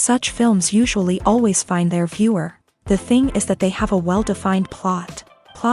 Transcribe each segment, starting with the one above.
Such films usually always find their viewer. The thing is that they have a well-defined plot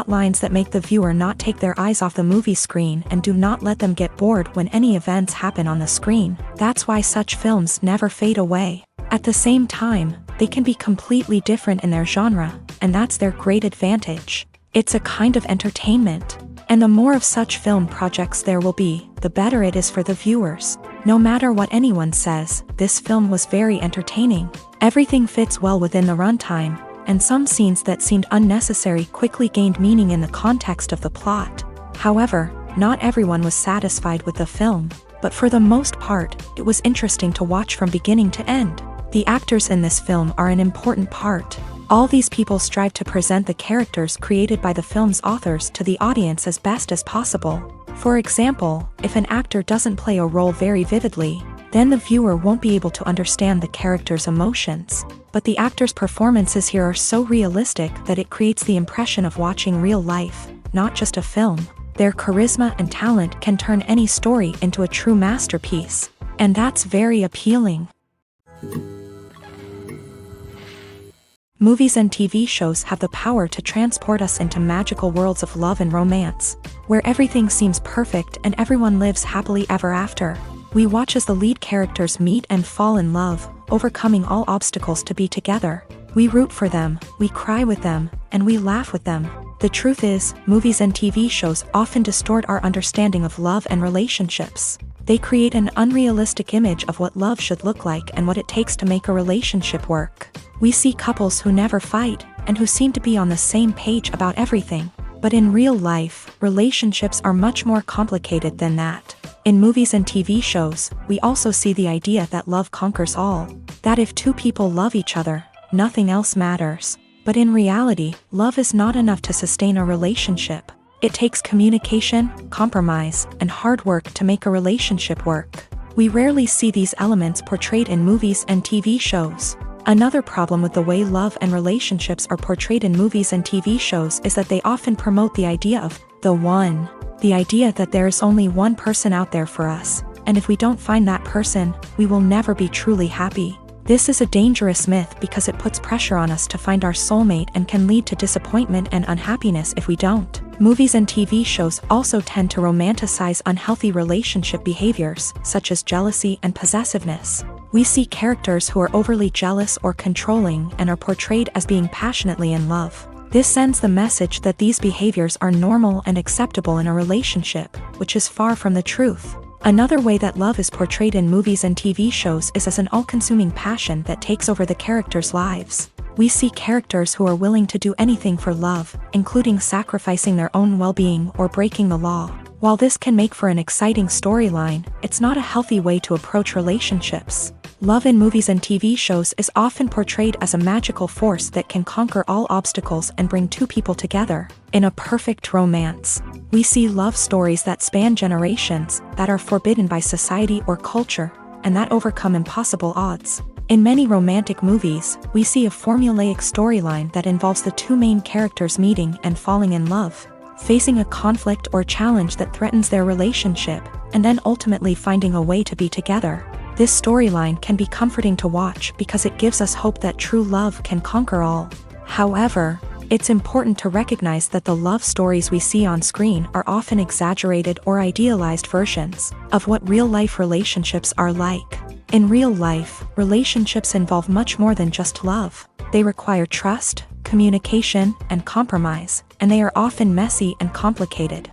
lines that make the viewer not take their eyes off the movie screen and do not let them get bored when any events happen on the screen. That's why such films never fade away. At the same time, they can be completely different in their genre, and that's their great advantage. It's a kind of entertainment. And the more of such film projects there will be, the better it is for the viewers. No matter what anyone says, this film was very entertaining. Everything fits well within the runtime, and some scenes that seemed unnecessary quickly gained meaning in the context of the plot. However, not everyone was satisfied with the film, but for the most part, it was interesting to watch from beginning to end. The actors in this film are an important part. All these people strive to present the characters created by the film's authors to the audience as best as possible. For example, if an actor doesn't play a role very vividly, then the viewer won't be able to understand the character's emotions. But the actors' performances here are so realistic that it creates the impression of watching real life, not just a film. Their charisma and talent can turn any story into a true masterpiece. And that's very appealing. Movies and TV shows have the power to transport us into magical worlds of love and romance, where everything seems perfect and everyone lives happily ever after. We watch as the lead characters meet and fall in love, overcoming all obstacles to be together. We root for them, we cry with them, and we laugh with them. The truth is, movies and TV shows often distort our understanding of love and relationships. They create an unrealistic image of what love should look like and what it takes to make a relationship work. We see couples who never fight, and who seem to be on the same page about everything. But in real life, relationships are much more complicated than that. In movies and TV shows, we also see the idea that love conquers all. That if two people love each other, nothing else matters. But in reality, love is not enough to sustain a relationship. It takes communication, compromise, and hard work to make a relationship work. We rarely see these elements portrayed in movies and TV shows. Another problem with the way love and relationships are portrayed in movies and TV shows is that they often promote the idea of the one. The idea that there is only one person out there for us, and if we don't find that person, we will never be truly happy. This is a dangerous myth because it puts pressure on us to find our soulmate and can lead to disappointment and unhappiness if we don't. Movies and TV shows also tend to romanticize unhealthy relationship behaviors, such as jealousy and possessiveness. We see characters who are overly jealous or controlling and are portrayed as being passionately in love. This sends the message that these behaviors are normal and acceptable in a relationship, which is far from the truth. Another way that love is portrayed in movies and TV shows is as an all-consuming passion that takes over the characters' lives. We see characters who are willing to do anything for love, including sacrificing their own well-being or breaking the law. While this can make for an exciting storyline, it's not a healthy way to approach relationships. Love in movies and TV shows is often portrayed as a magical force that can conquer all obstacles and bring two people together in a perfect romance. We see love stories that span generations, that are forbidden by society or culture, and that overcome impossible odds. In many romantic movies, we see a formulaic storyline that involves the two main characters meeting and falling in love, facing a conflict or challenge that threatens their relationship, and then ultimately finding a way to be together. This storyline can be comforting to watch because it gives us hope that true love can conquer all. However, it's important to recognize that the love stories we see on screen are often exaggerated or idealized versions of what real-life relationships are like. In real life, relationships involve much more than just love. They require trust, communication, and compromise, and they are often messy and complicated.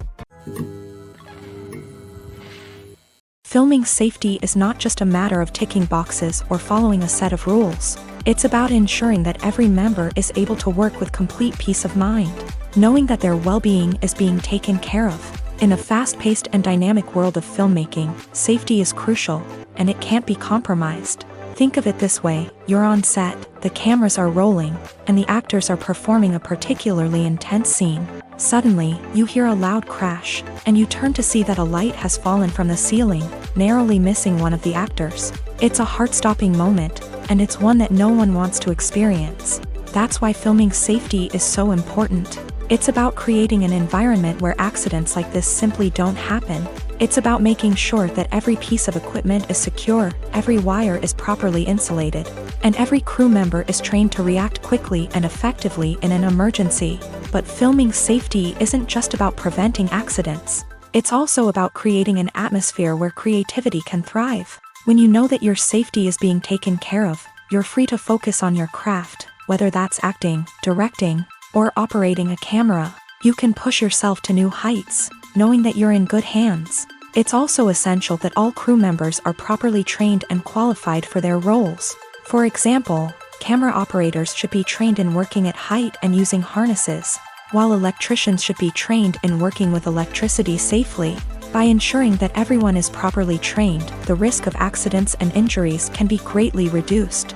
Filming safety is not just a matter of ticking boxes or following a set of rules. It's about ensuring that every member is able to work with complete peace of mind, knowing that their well-being is being taken care of. In a fast-paced and dynamic world of filmmaking, safety is crucial, and it can't be compromised. Think of it this way: you're on set, the cameras are rolling, and the actors are performing a particularly intense scene. Suddenly, you hear a loud crash, and you turn to see that a light has fallen from the ceiling, narrowly missing one of the actors. It's a heart-stopping moment, and it's one that no one wants to experience. That's why filming safety is so important. It's about creating an environment where accidents like this simply don't happen. It's about making sure that every piece of equipment is secure, every wire is properly insulated, and every crew member is trained to react quickly and effectively in an emergency. But filming safety isn't just about preventing accidents. It's also about creating an atmosphere where creativity can thrive. When you know that your safety is being taken care of, you're free to focus on your craft, whether that's acting, directing, or operating a camera. You can push yourself to new heights, knowing that you're in good hands. It's also essential that all crew members are properly trained and qualified for their roles. For example, camera operators should be trained in working at height and using harnesses, while electricians should be trained in working with electricity safely. By ensuring that everyone is properly trained, the risk of accidents and injuries can be greatly reduced.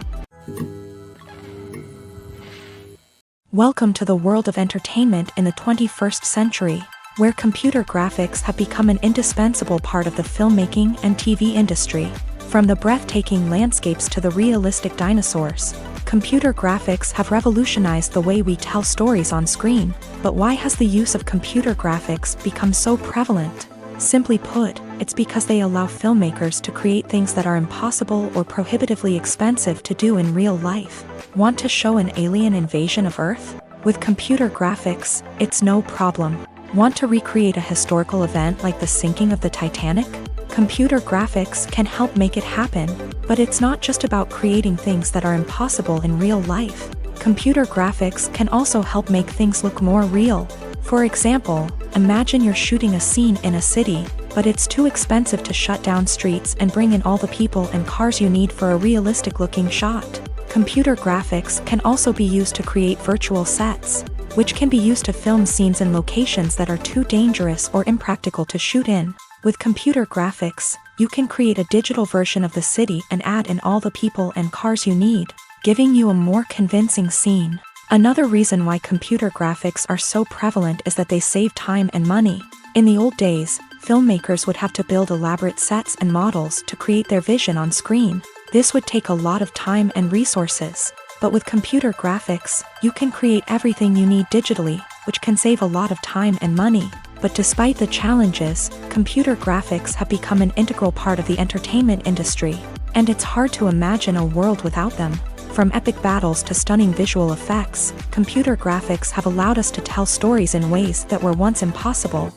Welcome to the world of entertainment in the 21st century, where computer graphics have become an indispensable part of the filmmaking and TV industry. From the breathtaking landscapes to the realistic dinosaurs, computer graphics have revolutionized the way we tell stories on screen. But why has the use of computer graphics become so prevalent? Simply put, it's because they allow filmmakers to create things that are impossible or prohibitively expensive to do in real life. Want to show an alien invasion of Earth? With computer graphics, it's no problem. Want to recreate a historical event like the sinking of the Titanic? Computer graphics can help make it happen. But it's not just about creating things that are impossible in real life. Computer graphics can also help make things look more real. For example, imagine you're shooting a scene in a city, but it's too expensive to shut down streets and bring in all the people and cars you need for a realistic-looking shot. Computer graphics can also be used to create virtual sets, which can be used to film scenes in locations that are too dangerous or impractical to shoot in. With computer graphics, you can create a digital version of the city and add in all the people and cars you need, giving you a more convincing scene. Another reason why computer graphics are so prevalent is that they save time and money. In the old days, filmmakers would have to build elaborate sets and models to create their vision on screen. This would take a lot of time and resources. But with computer graphics, you can create everything you need digitally, which can save a lot of time and money. But despite the challenges, computer graphics have become an integral part of the entertainment industry, and it's hard to imagine a world without them. From epic battles to stunning visual effects, computer graphics have allowed us to tell stories in ways that were once impossible.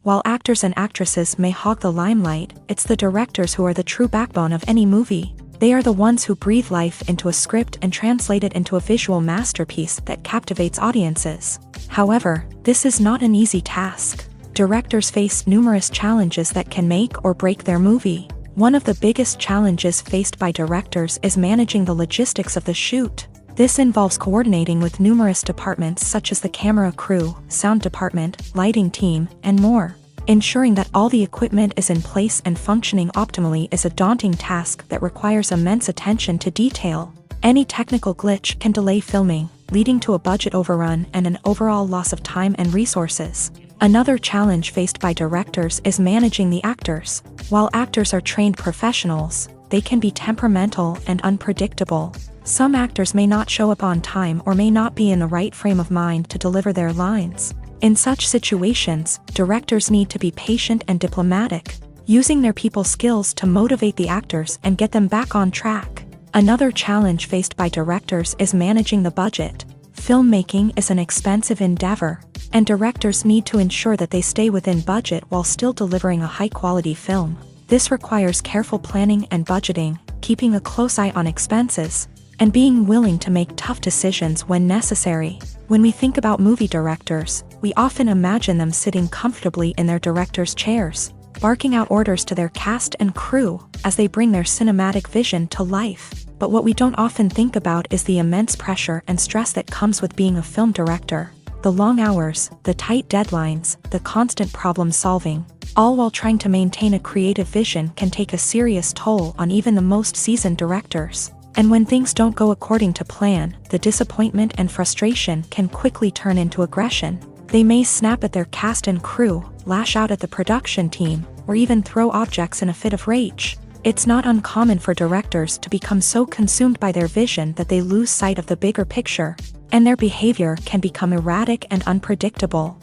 While actors and actresses may hog the limelight, it's the directors who are the true backbone of any movie. They are the ones who breathe life into a script and translate it into a visual masterpiece that captivates audiences. However, this is not an easy task. Directors face numerous challenges that can make or break their movie. One of the biggest challenges faced by directors is managing the logistics of the shoot. This involves coordinating with numerous departments such as the camera crew, sound department, lighting team, and more. Ensuring that all the equipment is in place and functioning optimally is a daunting task that requires immense attention to detail. Any technical glitch can delay filming, leading to a budget overrun and an overall loss of time and resources. Another challenge faced by directors is managing the actors. While actors are trained professionals, they can be temperamental and unpredictable. Some actors may not show up on time or may not be in the right frame of mind to deliver their lines. In such situations, directors need to be patient and diplomatic, using their people skills to motivate the actors and get them back on track. Another challenge faced by directors is managing the budget. Filmmaking is an expensive endeavor, and directors need to ensure that they stay within budget while still delivering a high-quality film. This requires careful planning and budgeting, keeping a close eye on expenses, and being willing to make tough decisions when necessary. When we think about movie directors, we often imagine them sitting comfortably in their director's chairs, barking out orders to their cast and crew as they bring their cinematic vision to life. But what we don't often think about is the immense pressure and stress that comes with being a film director. The long hours, the tight deadlines, the constant problem solving, all while trying to maintain a creative vision can take a serious toll on even the most seasoned directors. And when things don't go according to plan, the disappointment and frustration can quickly turn into aggression. They may snap at their cast and crew, lash out at the production team, or even throw objects in a fit of rage. It's not uncommon for directors to become so consumed by their vision that they lose sight of the bigger picture, and their behavior can become erratic and unpredictable.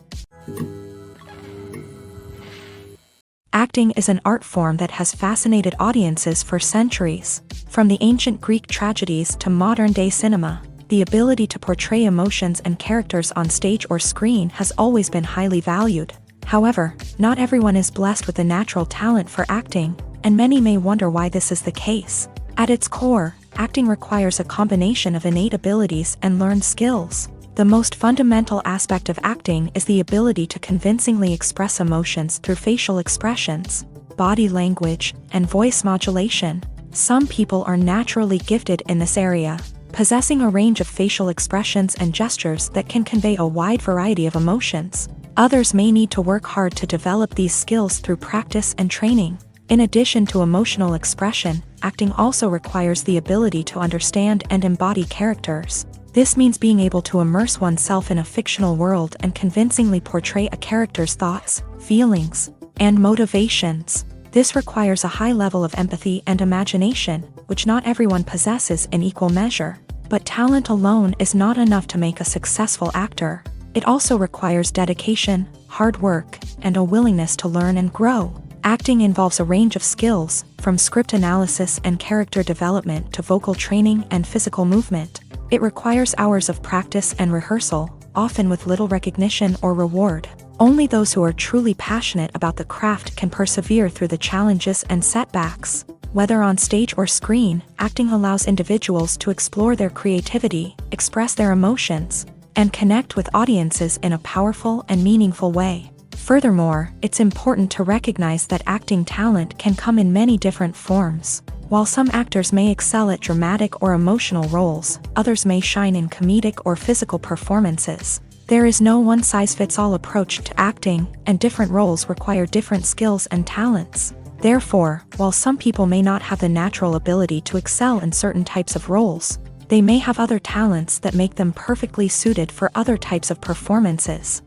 Acting is an art form that has fascinated audiences for centuries. From the ancient Greek tragedies to modern-day cinema, the ability to portray emotions and characters on stage or screen has always been highly valued. However, not everyone is blessed with the natural talent for acting, and many may wonder why this is the case. At its core, acting requires a combination of innate abilities and learned skills. The most fundamental aspect of acting is the ability to convincingly express emotions through facial expressions, body language, and voice modulation. Some people are naturally gifted in this area, possessing a range of facial expressions and gestures that can convey a wide variety of emotions. Others may need to work hard to develop these skills through practice and training. In addition to emotional expression, acting also requires the ability to understand and embody characters. This means being able to immerse oneself in a fictional world and convincingly portray a character's thoughts, feelings, and motivations. This requires a high level of empathy and imagination, which not everyone possesses in equal measure. But talent alone is not enough to make a successful actor. It also requires dedication, hard work, and a willingness to learn and grow. Acting involves a range of skills, from script analysis and character development to vocal training and physical movement. It requires hours of practice and rehearsal, often with little recognition or reward. Only those who are truly passionate about the craft can persevere through the challenges and setbacks. Whether on stage or screen, acting allows individuals to explore their creativity, express their emotions, and connect with audiences in a powerful and meaningful way. Furthermore, it's important to recognize that acting talent can come in many different forms. While some actors may excel at dramatic or emotional roles, others may shine in comedic or physical performances. There is no one-size-fits-all approach to acting, and different roles require different skills and talents. Therefore, while some people may not have the natural ability to excel in certain types of roles, they may have other talents that make them perfectly suited for other types of performances.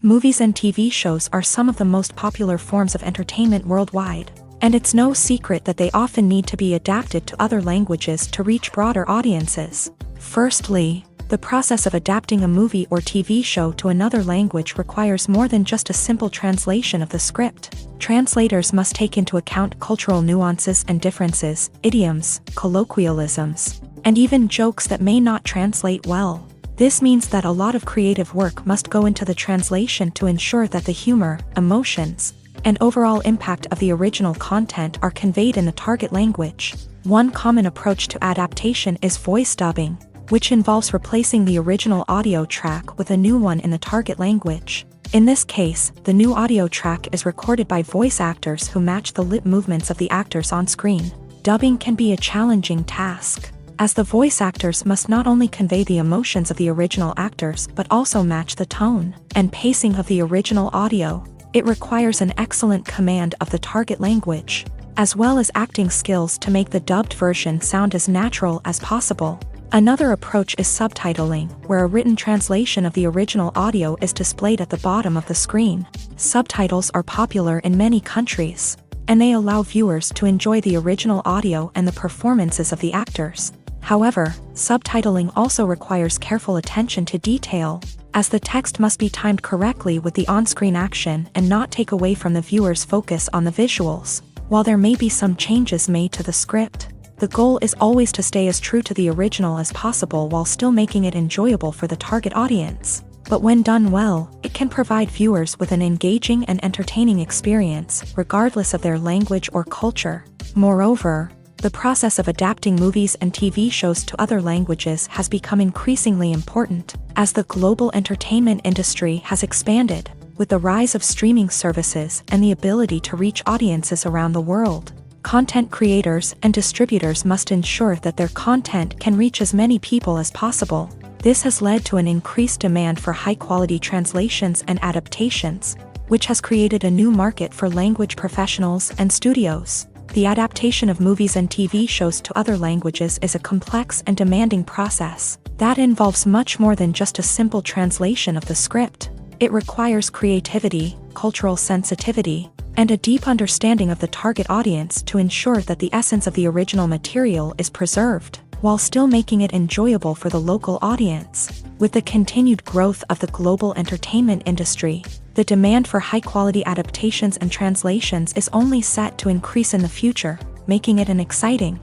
Movies and TV shows are some of the most popular forms of entertainment worldwide, and it's no secret that they often need to be adapted to other languages to reach broader audiences. Firstly, the process of adapting a movie or TV show to another language requires more than just a simple translation of the script. Translators must take into account cultural nuances and differences, idioms, colloquialisms, and even jokes that may not translate well. This means that a lot of creative work must go into the translation to ensure that the humor, emotions, and overall impact of the original content are conveyed in the target language. One common approach to adaptation is voice dubbing, which involves replacing the original audio track with a new one in the target language. In this case, the new audio track is recorded by voice actors who match the lip movements of the actors on screen. Dubbing can be a challenging task, as the voice actors must not only convey the emotions of the original actors but also match the tone and pacing of the original audio. It requires an excellent command of the target language, as well as acting skills to make the dubbed version sound as natural as possible. Another approach is subtitling, where a written translation of the original audio is displayed at the bottom of the screen. Subtitles are popular in many countries, and they allow viewers to enjoy the original audio and the performances of the actors. However, subtitling also requires careful attention to detail, as the text must be timed correctly with the on-screen action and not take away from the viewer's focus on the visuals. While there may be some changes made to the script, the goal is always to stay as true to the original as possible while still making it enjoyable for the target audience. But when done well, it can provide viewers with an engaging and entertaining experience, regardless of their language or culture. Moreover, the process of adapting movies and TV shows to other languages has become increasingly important, as the global entertainment industry has expanded, with the rise of streaming services and the ability to reach audiences around the world. Content creators and distributors must ensure that their content can reach as many people as possible. This has led to an increased demand for high-quality translations and adaptations, which has created a new market for language professionals and studios. The adaptation of movies and TV shows to other languages is a complex and demanding process that involves much more than just a simple translation of the script. It requires creativity, cultural sensitivity, and a deep understanding of the target audience to ensure that the essence of the original material is preserved. while still making it enjoyable for the local audience. With the continued growth of the global entertainment industry, the demand for high-quality adaptations and translations is only set to increase in the future, making it an exciting.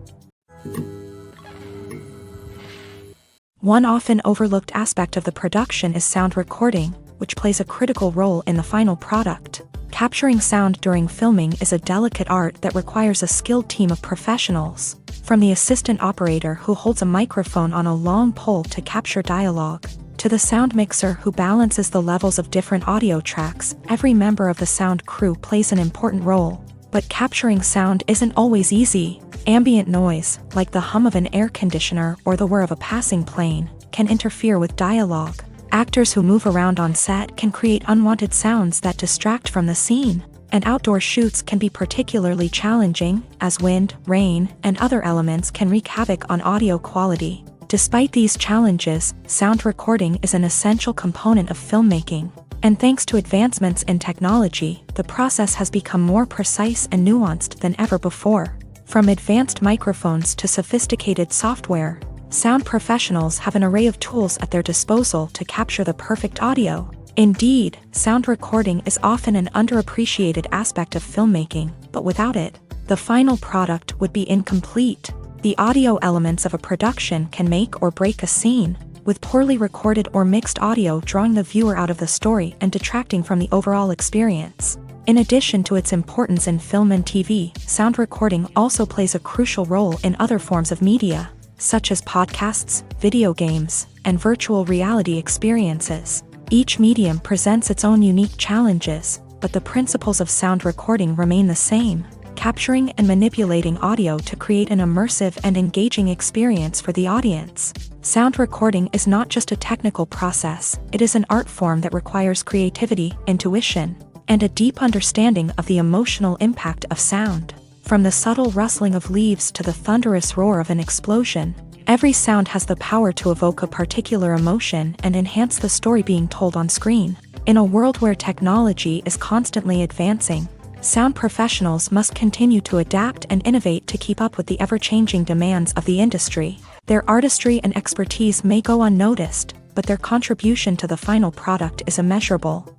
One often overlooked aspect of the production is sound recording, which plays a critical role in the final product. Capturing sound during filming is a delicate art that requires a skilled team of professionals. From the assistant operator who holds a microphone on a long pole to capture dialogue, to the sound mixer who balances the levels of different audio tracks, every member of the sound crew plays an important role. But capturing sound isn't always easy. Ambient noise, like the hum of an air conditioner or the whir of a passing plane, can interfere with dialogue. Actors who move around on set can create unwanted sounds that distract from the scene. And outdoor shoots can be particularly challenging, as wind, rain, and other elements can wreak havoc on audio quality. Despite these challenges, sound recording is an essential component of filmmaking. And thanks to advancements in technology, the process has become more precise and nuanced than ever before. From advanced microphones to sophisticated software, sound professionals have an array of tools at their disposal to capture the perfect audio. Indeed, sound recording is often an underappreciated aspect of filmmaking, but without it, the final product would be incomplete. The audio elements of a production can make or break a scene, with poorly recorded or mixed audio drawing the viewer out of the story and detracting from the overall experience. In addition to its importance in film and TV, sound recording also plays a crucial role in other forms of media, such as podcasts, video games, and virtual reality experiences. Each medium presents its own unique challenges, but the principles of sound recording remain the same, capturing and manipulating audio to create an immersive and engaging experience for the audience. Sound recording is not just a technical process, it is an art form that requires creativity, intuition, and a deep understanding of the emotional impact of sound. From the subtle rustling of leaves to the thunderous roar of an explosion, every sound has the power to evoke a particular emotion and enhance the story being told on screen. In a world where technology is constantly advancing, sound professionals must continue to adapt and innovate to keep up with the ever-changing demands of the industry. Their artistry and expertise may go unnoticed, but their contribution to the final product is immeasurable.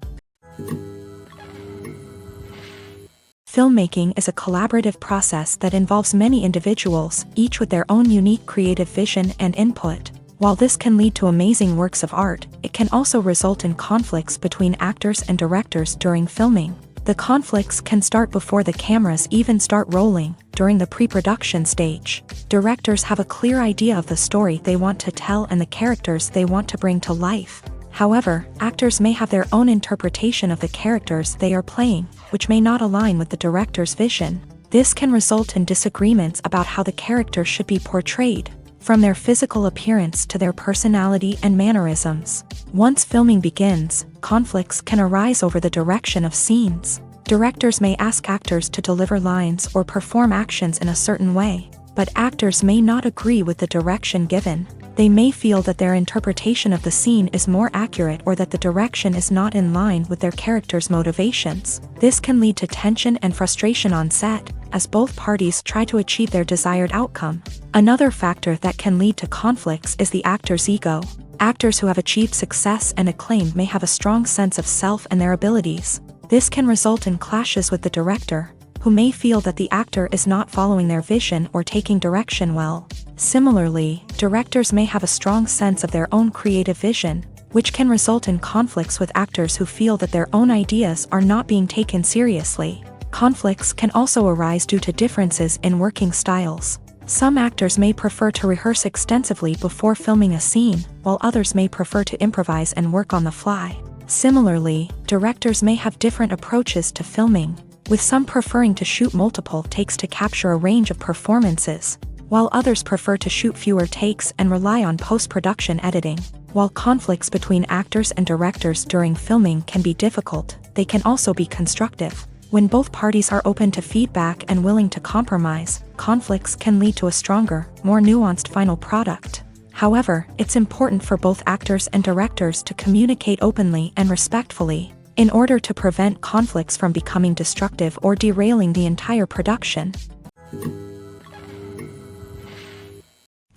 Filmmaking is a collaborative process that involves many individuals, each with their own unique creative vision and input. While this can lead to amazing works of art, it can also result in conflicts between actors and directors during filming. The conflicts can start before the cameras even start rolling, during the pre-production stage. Directors have a clear idea of the story they want to tell and the characters they want to bring to life. However, actors may have their own interpretation of the characters they are playing, which may not align with the director's vision. This can result in disagreements about how the character should be portrayed, from their physical appearance to their personality and mannerisms. Once filming begins, conflicts can arise over the direction of scenes. Directors may ask actors to deliver lines or perform actions in a certain way, but actors may not agree with the direction given. They may feel that their interpretation of the scene is more accurate or that the direction is not in line with their character's motivations. This can lead to tension and frustration on set, as both parties try to achieve their desired outcome. Another factor that can lead to conflicts is the actor's ego. Actors who have achieved success and acclaim may have a strong sense of self and their abilities. This can result in clashes with the director, who may feel that the actor is not following their vision or taking direction well. Similarly, directors may have a strong sense of their own creative vision, which can result in conflicts with actors who feel that their own ideas are not being taken seriously. Conflicts can also arise due to differences in working styles. Some actors may prefer to rehearse extensively before filming a scene, while others may prefer to improvise and work on the fly. Similarly, directors may have different approaches to filming, with some preferring to shoot multiple takes to capture a range of performances, while others prefer to shoot fewer takes and rely on post-production editing. While conflicts between actors and directors during filming can be difficult, they can also be constructive. When both parties are open to feedback and willing to compromise, conflicts can lead to a stronger, more nuanced final product. However, it's important for both actors and directors to communicate openly and respectfully, in order to prevent conflicts from becoming destructive or derailing the entire production.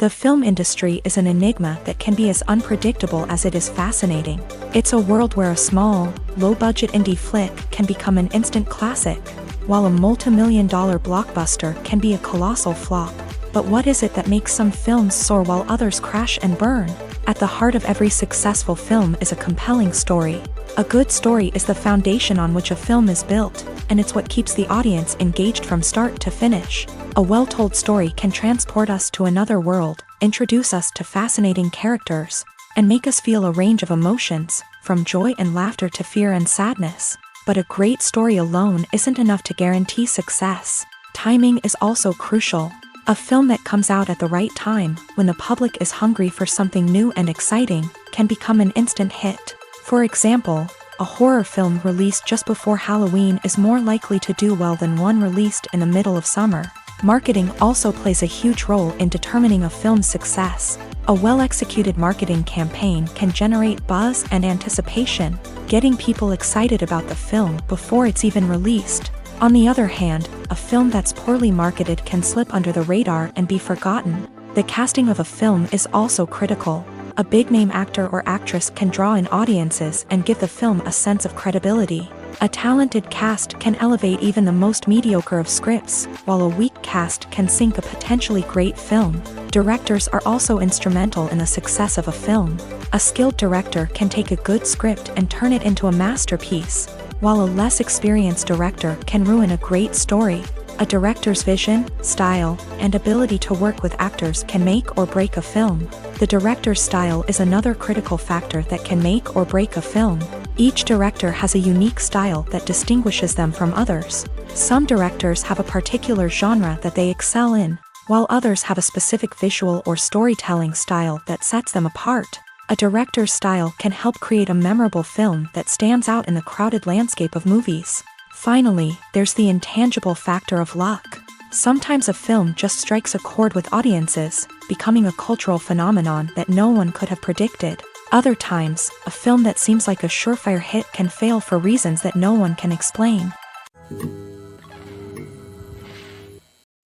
The film industry is an enigma that can be as unpredictable as it is fascinating. It's a world where a small, low-budget indie flick can become an instant classic, while a multi-million-dollar blockbuster can be a colossal flop. But what is it that makes some films soar while others crash and burn? At the heart of every successful film is a compelling story. A good story is the foundation on which a film is built, and it's what keeps the audience engaged from start to finish. A well-told story can transport us to another world, introduce us to fascinating characters, and make us feel a range of emotions, from joy and laughter to fear and sadness. But a great story alone isn't enough to guarantee success. Timing is also crucial. A film that comes out at the right time, when the public is hungry for something new and exciting, can become an instant hit. For example, a horror film released just before Halloween is more likely to do well than one released in the middle of summer. Marketing also plays a huge role in determining a film's success. A well-executed marketing campaign can generate buzz and anticipation, getting people excited about the film before it's even released. On the other hand, a film that's poorly marketed can slip under the radar and be forgotten. The casting of a film is also critical. A big-name actor or actress can draw in audiences and give the film a sense of credibility. A talented cast can elevate even the most mediocre of scripts, while a weak cast can sink a potentially great film. Directors are also instrumental in the success of a film. A skilled director can take a good script and turn it into a masterpiece, while a less experienced director can ruin a great story. A director's vision, style, and ability to work with actors can make or break a film. The director's style is another critical factor that can make or break a film. Each director has a unique style that distinguishes them from others. Some directors have a particular genre that they excel in, while others have a specific visual or storytelling style that sets them apart. A director's style can help create a memorable film that stands out in the crowded landscape of movies. Finally, there's the intangible factor of luck. Sometimes a film just strikes a chord with audiences, becoming a cultural phenomenon that no one could have predicted. Other times, a film that seems like a surefire hit can fail for reasons that no one can explain.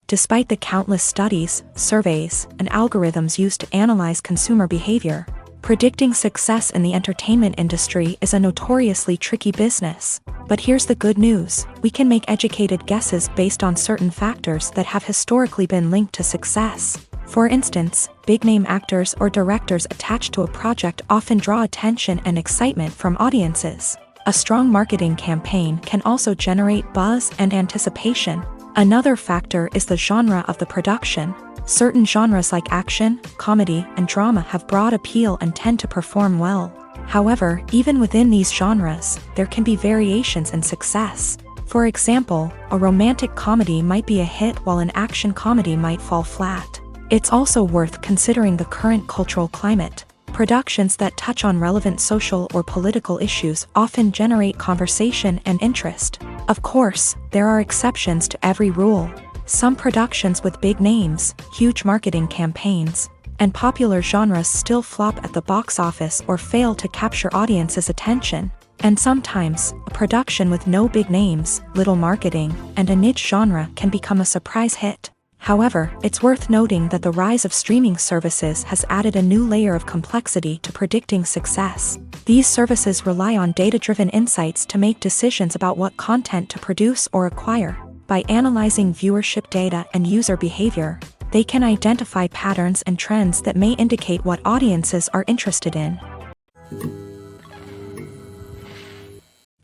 Despite the countless studies, surveys, and algorithms used to analyze consumer behavior, predicting success in the entertainment industry is a notoriously tricky business. But here's the good news: we can make educated guesses based on certain factors that have historically been linked to success. For instance, big-name actors or directors attached to a project often draw attention and excitement from audiences. A strong marketing campaign can also generate buzz and anticipation. Another factor is the genre of the production. Certain genres like action, comedy, and drama have broad appeal and tend to perform well. However, even within these genres, there can be variations in success. For example, a romantic comedy might be a hit while an action comedy might fall flat. It's also worth considering the current cultural climate. Productions that touch on relevant social or political issues often generate conversation and interest. Of course, there are exceptions to every rule. Some productions with big names, huge marketing campaigns, and popular genres still flop at the box office or fail to capture audiences' attention. And sometimes, a production with no big names, little marketing, and a niche genre can become a surprise hit. However, it's worth noting that the rise of streaming services has added a new layer of complexity to predicting success. These services rely on data-driven insights to make decisions about what content to produce or acquire. By analyzing viewership data and user behavior, they can identify patterns and trends that may indicate what audiences are interested in.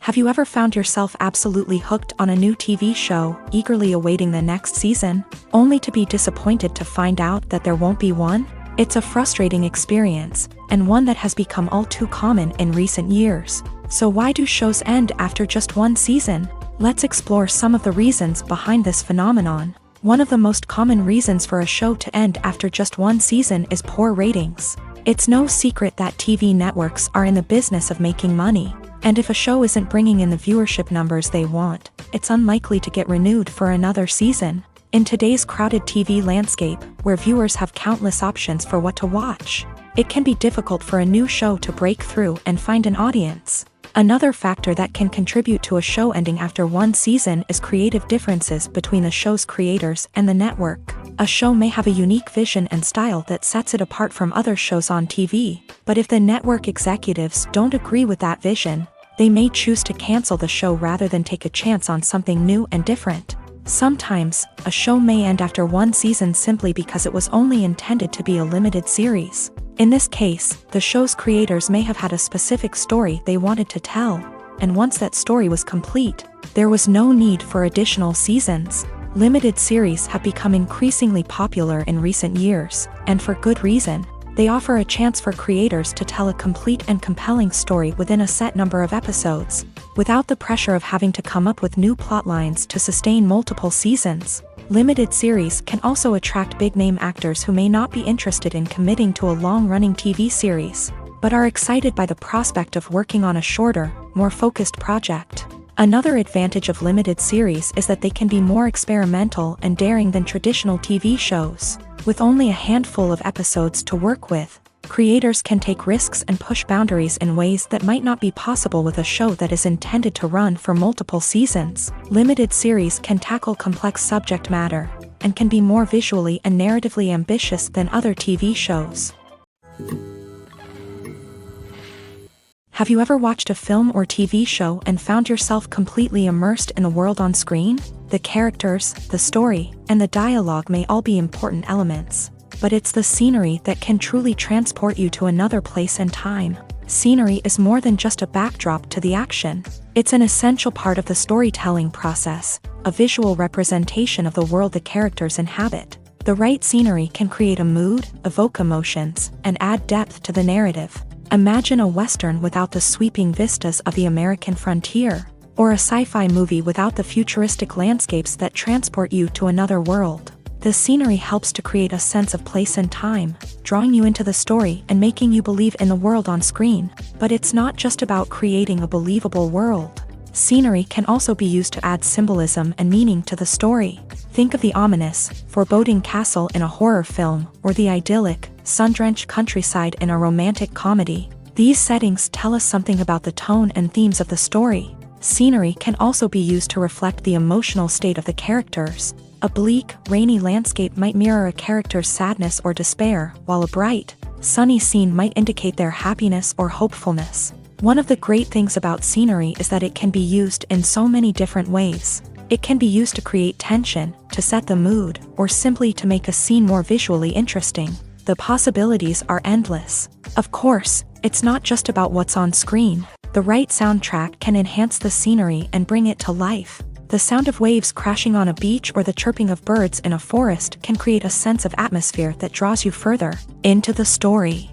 Have you ever found yourself absolutely hooked on a new TV show, eagerly awaiting the next season, only to be disappointed to find out that there won't be one? It's a frustrating experience, and one that has become all too common in recent years. So why do shows end after just one season? Let's explore some of the reasons behind this phenomenon. One of the most common reasons for a show to end after just one season is poor ratings. It's no secret that TV networks are in the business of making money, and if a show isn't bringing in the viewership numbers they want, it's unlikely to get renewed for another season. In today's crowded TV landscape, where viewers have countless options for what to watch, it can be difficult for a new show to break through and find an audience. Another factor that can contribute to a show ending after one season is creative differences between the show's creators and the network. A show may have a unique vision and style that sets it apart from other shows on TV, but if the network executives don't agree with that vision, they may choose to cancel the show rather than take a chance on something new and different. Sometimes, a show may end after one season simply because it was only intended to be a limited series. In this case, the show's creators may have had a specific story they wanted to tell, and once that story was complete, there was no need for additional seasons. Limited series have become increasingly popular in recent years, and for good reason. They offer a chance for creators to tell a complete and compelling story within a set number of episodes, without the pressure of having to come up with new plotlines to sustain multiple seasons. Limited series can also attract big-name actors who may not be interested in committing to a long-running TV series, but are excited by the prospect of working on a shorter, more focused project. Another advantage of limited series is that they can be more experimental and daring than traditional TV shows. With only a handful of episodes to work with, creators can take risks and push boundaries in ways that might not be possible with a show that is intended to run for multiple seasons. Limited series can tackle complex subject matter, and can be more visually and narratively ambitious than other TV shows. Have you ever watched a film or TV show and found yourself completely immersed in the world on screen? The characters, the story, and the dialogue may all be important elements, but it's the scenery that can truly transport you to another place and time. Scenery is more than just a backdrop to the action. It's an essential part of the storytelling process, a visual representation of the world the characters inhabit. The right scenery can create a mood, evoke emotions, and add depth to the narrative. Imagine a Western without the sweeping vistas of the American frontier, or a sci-fi movie without the futuristic landscapes that transport you to another world. The scenery helps to create a sense of place and time, drawing you into the story and making you believe in the world on screen. But it's not just about creating a believable world. Scenery can also be used to add symbolism and meaning to the story. Think of the ominous, foreboding castle in a horror film, or the idyllic, sun-drenched countryside in a romantic comedy. These settings tell us something about the tone and themes of the story. Scenery can also be used to reflect the emotional state of the characters. A bleak, rainy landscape might mirror a character's sadness or despair, while a bright, sunny scene might indicate their happiness or hopefulness. One of the great things about scenery is that it can be used in so many different ways. It can be used to create tension, to set the mood, or simply to make a scene more visually interesting. The possibilities are endless. Of course, it's not just about what's on screen. The right soundtrack can enhance the scenery and bring it to life. The sound of waves crashing on a beach or the chirping of birds in a forest can create a sense of atmosphere that draws you further into the story.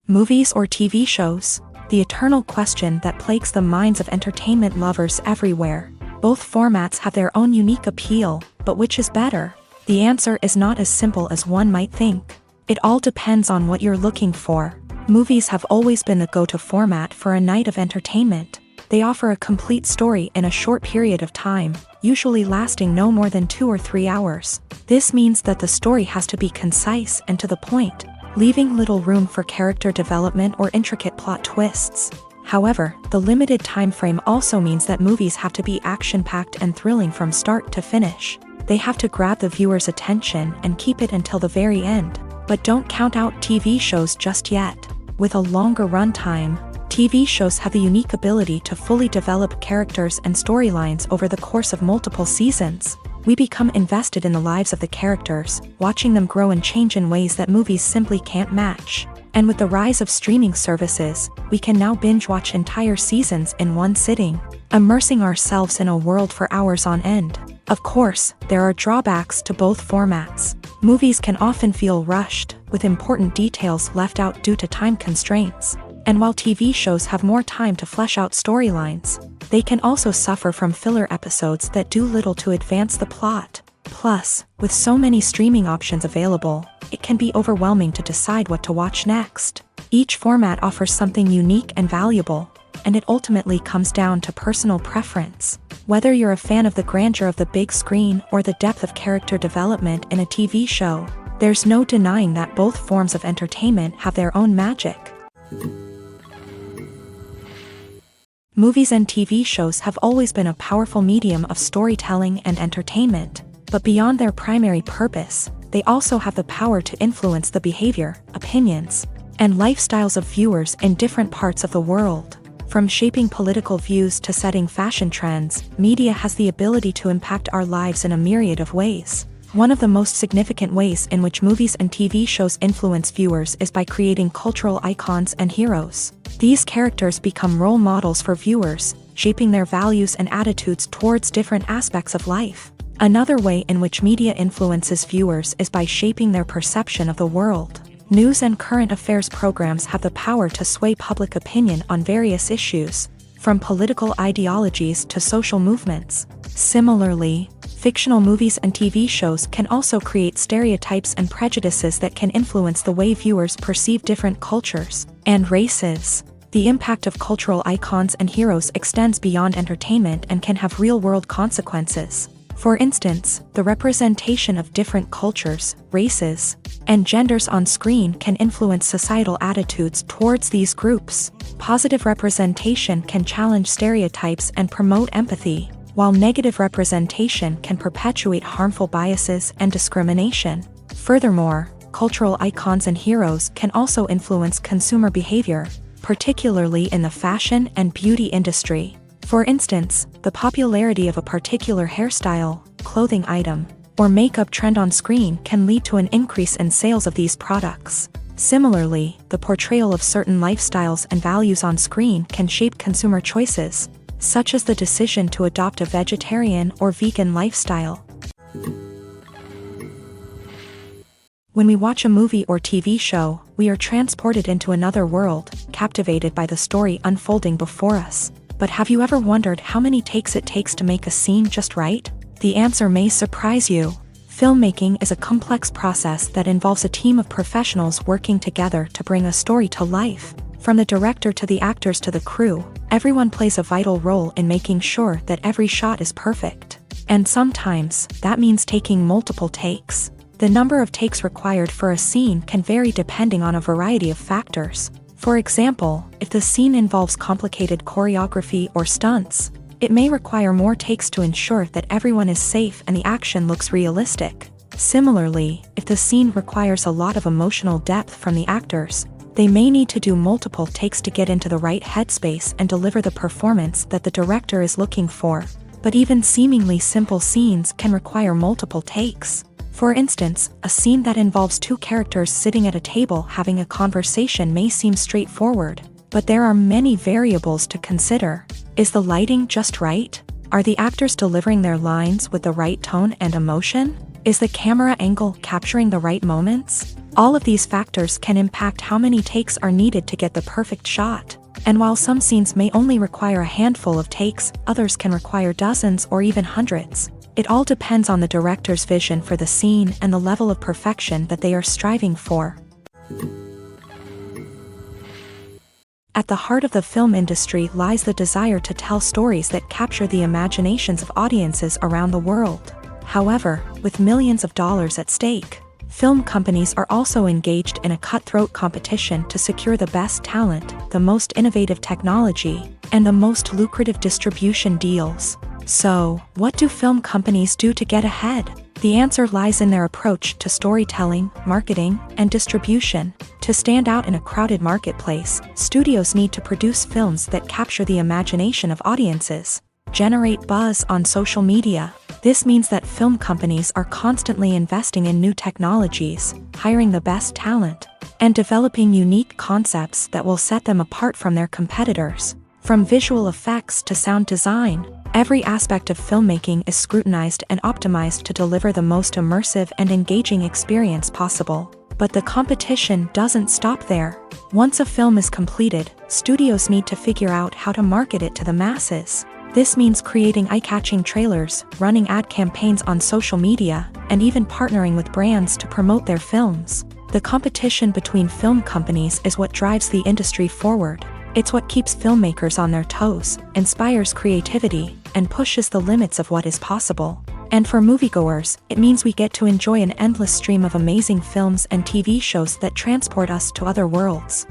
Movies or TV shows? The eternal question that plagues the minds of entertainment lovers everywhere. Both formats have their own unique appeal, but which is better? The answer is not as simple as one might think. It all depends on what you're looking for. Movies have always been the go-to format for a night of entertainment. They offer a complete story in a short period of time, usually lasting no more than 2 or 3 hours. This means that the story has to be concise and to the point, leaving little room for character development or intricate plot twists. However, the limited time frame also means that movies have to be action-packed and thrilling from start to finish. They have to grab the viewer's attention and keep it until the very end. But don't count out TV shows just yet. With a longer runtime, TV shows have the unique ability to fully develop characters and storylines over the course of multiple seasons. We become invested in the lives of the characters, watching them grow and change in ways that movies simply can't match. And with the rise of streaming services, we can now binge-watch entire seasons in one sitting, immersing ourselves in a world for hours on end. Of course, there are drawbacks to both formats. Movies can often feel rushed, with important details left out due to time constraints. And while TV shows have more time to flesh out storylines, they can also suffer from filler episodes that do little to advance the plot. Plus, with so many streaming options available, it can be overwhelming to decide what to watch next. Each format offers something unique and valuable, and it ultimately comes down to personal preference. Whether you're a fan of the grandeur of the big screen or the depth of character development in a TV show, there's no denying that both forms of entertainment have their own magic. Movies and TV shows have always been a powerful medium of storytelling and entertainment, but beyond their primary purpose, they also have the power to influence the behavior, opinions, and lifestyles of viewers in different parts of the world. From shaping political views to setting fashion trends, media has the ability to impact our lives in a myriad of ways. One of the most significant ways in which movies and TV shows influence viewers is by creating cultural icons and heroes. These characters become role models for viewers, shaping their values and attitudes towards different aspects of life. Another way in which media influences viewers is by shaping their perception of the world. News and current affairs programs have the power to sway public opinion on various issues, from political ideologies to social movements. Similarly, fictional movies and TV shows can also create stereotypes and prejudices that can influence the way viewers perceive different cultures and races. The impact of cultural icons and heroes extends beyond entertainment and can have real-world consequences. For instance, the representation of different cultures, races, and genders on screen can influence societal attitudes towards these groups. Positive representation can challenge stereotypes and promote empathy, while negative representation can perpetuate harmful biases and discrimination. Furthermore, cultural icons and heroes can also influence consumer behavior, particularly in the fashion and beauty industry. For instance, the popularity of a particular hairstyle, clothing item, or makeup trend on screen can lead to an increase in sales of these products. Similarly, the portrayal of certain lifestyles and values on screen can shape consumer choices, such as the decision to adopt a vegetarian or vegan lifestyle. When we watch a movie or TV show, we are transported into another world, captivated by the story unfolding before us. But have you ever wondered how many takes it takes to make a scene just right? The answer may surprise you. Filmmaking is a complex process that involves a team of professionals working together to bring a story to life. From the director to the actors to the crew, everyone plays a vital role in making sure that every shot is perfect. And sometimes, that means taking multiple takes. The number of takes required for a scene can vary depending on a variety of factors. For example, if the scene involves complicated choreography or stunts, it may require more takes to ensure that everyone is safe and the action looks realistic. Similarly, if the scene requires a lot of emotional depth from the actors, they may need to do multiple takes to get into the right headspace and deliver the performance that the director is looking for. But even seemingly simple scenes can require multiple takes. For instance, a scene that involves two characters sitting at a table having a conversation may seem straightforward, but there are many variables to consider. Is the lighting just right? Are the actors delivering their lines with the right tone and emotion? Is the camera angle capturing the right moments? All of these factors can impact how many takes are needed to get the perfect shot. And while some scenes may only require a handful of takes, others can require dozens or even hundreds. It all depends on the director's vision for the scene and the level of perfection that they are striving for. At the heart of the film industry lies the desire to tell stories that capture the imaginations of audiences around the world. However, with millions of dollars at stake, film companies are also engaged in a cutthroat competition to secure the best talent, the most innovative technology, and the most lucrative distribution deals. So, what do film companies do to get ahead? The answer lies in their approach to storytelling, marketing, and distribution. To stand out in a crowded marketplace, studios need to produce films that capture the imagination of audiences, generate buzz on social media. This means that film companies are constantly investing in new technologies, hiring the best talent, and developing unique concepts that will set them apart from their competitors. From visual effects to sound design, every aspect of filmmaking is scrutinized and optimized to deliver the most immersive and engaging experience possible. But the competition doesn't stop there. Once a film is completed, studios need to figure out how to market it to the masses. This means creating eye-catching trailers, running ad campaigns on social media, and even partnering with brands to promote their films. The competition between film companies is what drives the industry forward. It's what keeps filmmakers on their toes, inspires creativity, and pushes the limits of what is possible. And for moviegoers, it means we get to enjoy an endless stream of amazing films and TV shows that transport us to other worlds.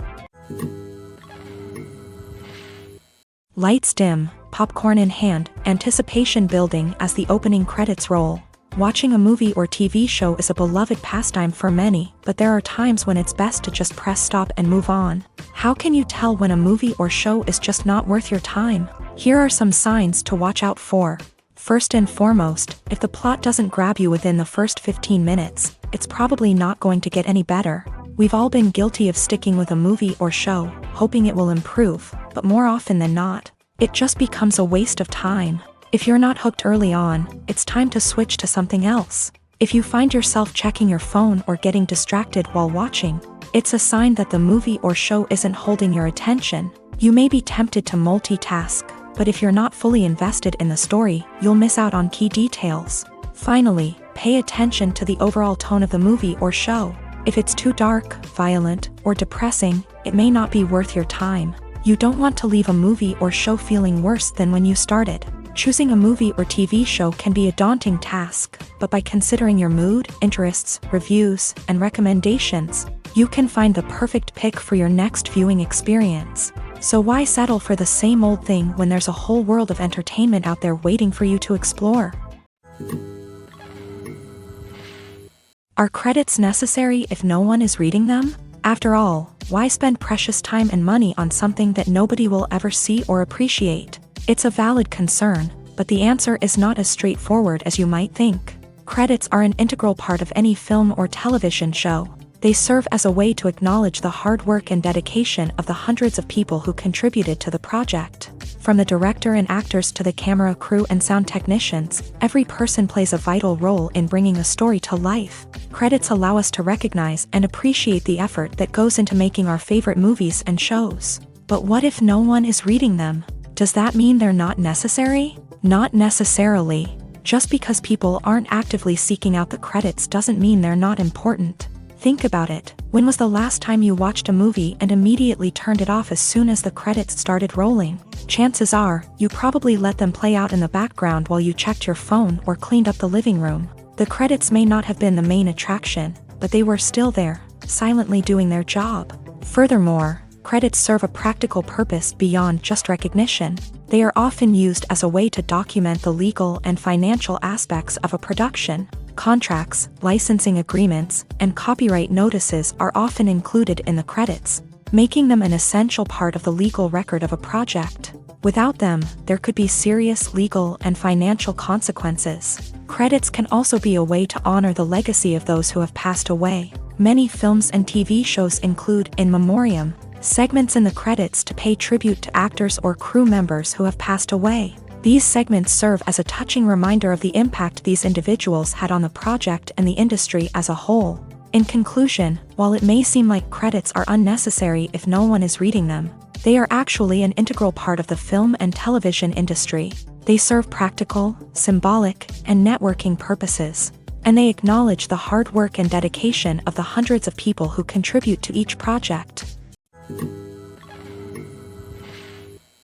Lights dim, popcorn in hand, anticipation building as the opening credits roll. Watching a movie or TV show is a beloved pastime for many, but there are times when it's best to just press stop and move on. How can you tell when a movie or show is just not worth your time? Here are some signs to watch out for. First and foremost, if the plot doesn't grab you within the first 15 minutes, it's probably not going to get any better. We've all been guilty of sticking with a movie or show, hoping it will improve, but more often than not, it just becomes a waste of time. If you're not hooked early on, it's time to switch to something else. If you find yourself checking your phone or getting distracted while watching, it's a sign that the movie or show isn't holding your attention. You may be tempted to multitask, but if you're not fully invested in the story, you'll miss out on key details. Finally, pay attention to the overall tone of the movie or show. If it's too dark, violent, or depressing, it may not be worth your time. You don't want to leave a movie or show feeling worse than when you started. Choosing a movie or TV show can be a daunting task, but by considering your mood, interests, reviews, and recommendations, you can find the perfect pick for your next viewing experience. So why settle for the same old thing when there's a whole world of entertainment out there waiting for you to explore? Are credits necessary if no one is reading them? After all, why spend precious time and money on something that nobody will ever see or appreciate? It's a valid concern, but the answer is not as straightforward as you might think. Credits are an integral part of any film or television show. They serve as a way to acknowledge the hard work and dedication of the hundreds of people who contributed to the project. From the director and actors to the camera crew and sound technicians, every person plays a vital role in bringing a story to life. Credits allow us to recognize and appreciate the effort that goes into making our favorite movies and shows. But what if no one is reading them? Does that mean they're not necessary? Not necessarily. Just because people aren't actively seeking out the credits doesn't mean they're not important. Think about it. When was the last time you watched a movie and immediately turned it off as soon as the credits started rolling? Chances are, you probably let them play out in the background while you checked your phone or cleaned up the living room. The credits may not have been the main attraction, but they were still there, silently doing their job. Furthermore, credits serve a practical purpose beyond just recognition. They are often used as a way to document the legal and financial aspects of a production. Contracts, licensing agreements, and copyright notices are often included in the credits, making them an essential part of the legal record of a project. Without them, there could be serious legal and financial consequences. Credits can also be a way to honor the legacy of those who have passed away. Many films and TV shows include in memoriam segments in the credits to pay tribute to actors or crew members who have passed away. These segments serve as a touching reminder of the impact these individuals had on the project and the industry as a whole. In conclusion, while it may seem like credits are unnecessary if no one is reading them, they are actually an integral part of the film and television industry. They serve practical, symbolic, and networking purposes, and they acknowledge the hard work and dedication of the hundreds of people who contribute to each project.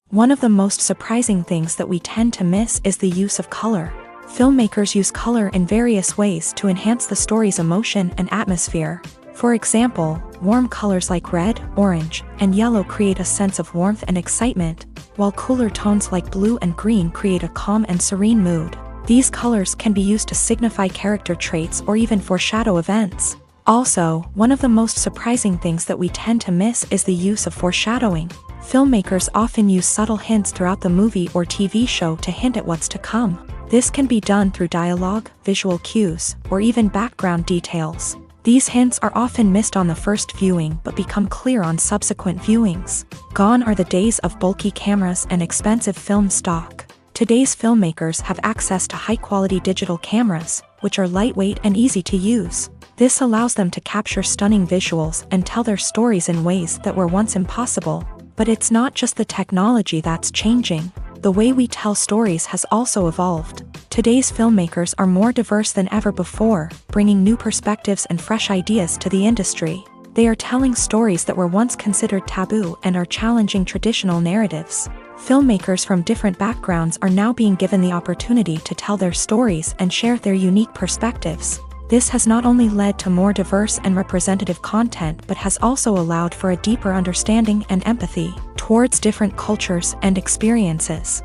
One of the most surprising things that we tend to miss is the use of color. Filmmakers use color in various ways to enhance the story's emotion and atmosphere. For example, warm colors like red, orange, and yellow create a sense of warmth and excitement, while cooler tones like blue and green create a calm and serene mood. These colors can be used to signify character traits or even foreshadow events. Also, one of the most surprising things that we tend to miss is the use of foreshadowing. Filmmakers often use subtle hints throughout the movie or TV show to hint at what's to come. This can be done through dialogue, visual cues, or even background details. These hints are often missed on the first viewing but become clear on subsequent viewings. Gone are the days of bulky cameras and expensive film stock. Today's filmmakers have access to high-quality digital cameras, which are lightweight and easy to use. This allows them to capture stunning visuals and tell their stories in ways that were once impossible. But it's not just the technology that's changing. The way we tell stories has also evolved. Today's filmmakers are more diverse than ever before, bringing new perspectives and fresh ideas to the industry. They are telling stories that were once considered taboo and are challenging traditional narratives. Filmmakers from different backgrounds are now being given the opportunity to tell their stories and share their unique perspectives. This has not only led to more diverse and representative content but has also allowed for a deeper understanding and empathy towards different cultures and experiences.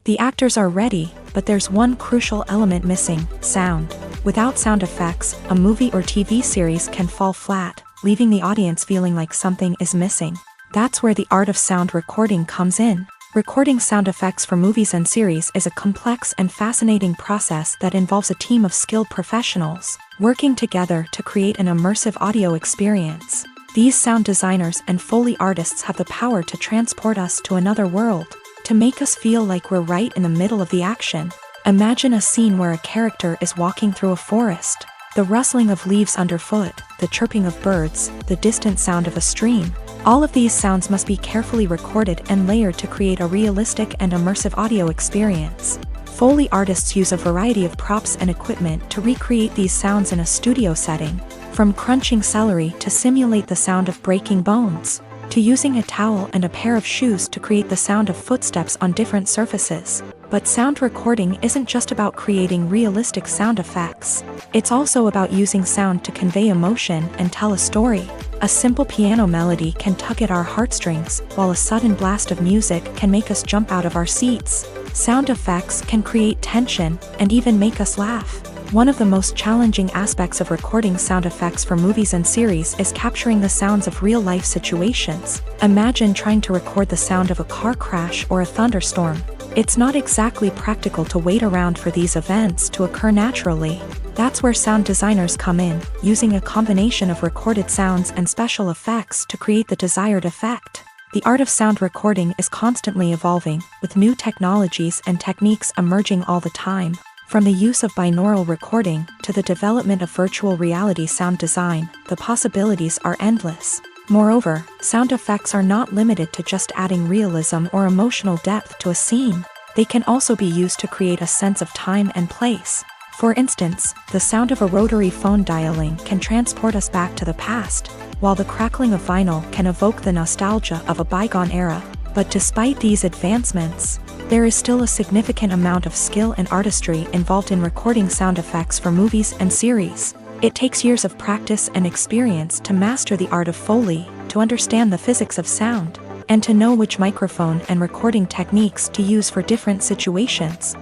The actors are ready, but there's one crucial element missing: sound. Without sound effects, a movie or TV series can fall flat, leaving the audience feeling like something is missing. That's where the art of sound recording comes in. Recording sound effects for movies and series is a complex and fascinating process that involves a team of skilled professionals working together to create an immersive audio experience. These sound designers and Foley artists have the power to transport us to another world, to make us feel like we're right in the middle of the action. Imagine a scene where a character is walking through a forest. The rustling of leaves underfoot, the chirping of birds, the distant sound of a stream. All of these sounds must be carefully recorded and layered to create a realistic and immersive audio experience. Foley artists use a variety of props and equipment to recreate these sounds in a studio setting, from crunching celery to simulate the sound of breaking bones, to using a towel and a pair of shoes to create the sound of footsteps on different surfaces. But sound recording isn't just about creating realistic sound effects. It's also about using sound to convey emotion and tell a story. A simple piano melody can tug at our heartstrings, while a sudden blast of music can make us jump out of our seats. Sound effects can create tension and even make us laugh. One of the most challenging aspects of recording sound effects for movies and series is capturing the sounds of real-life situations. Imagine trying to record the sound of a car crash or a thunderstorm. It's not exactly practical to wait around for these events to occur naturally. That's where sound designers come in, using a combination of recorded sounds and special effects to create the desired effect. The art of sound recording is constantly evolving, with new technologies and techniques emerging all the time. From the use of binaural recording to the development of virtual reality sound design, the possibilities are endless. Moreover, sound effects are not limited to just adding realism or emotional depth to a scene. They can also be used to create a sense of time and place. For instance, the sound of a rotary phone dialing can transport us back to the past, while the crackling of vinyl can evoke the nostalgia of a bygone era. But despite these advancements, there is still a significant amount of skill and artistry involved in recording sound effects for movies and series. It takes years of practice and experience to master the art of Foley, to understand the physics of sound, and to know which microphone and recording techniques to use for different situations.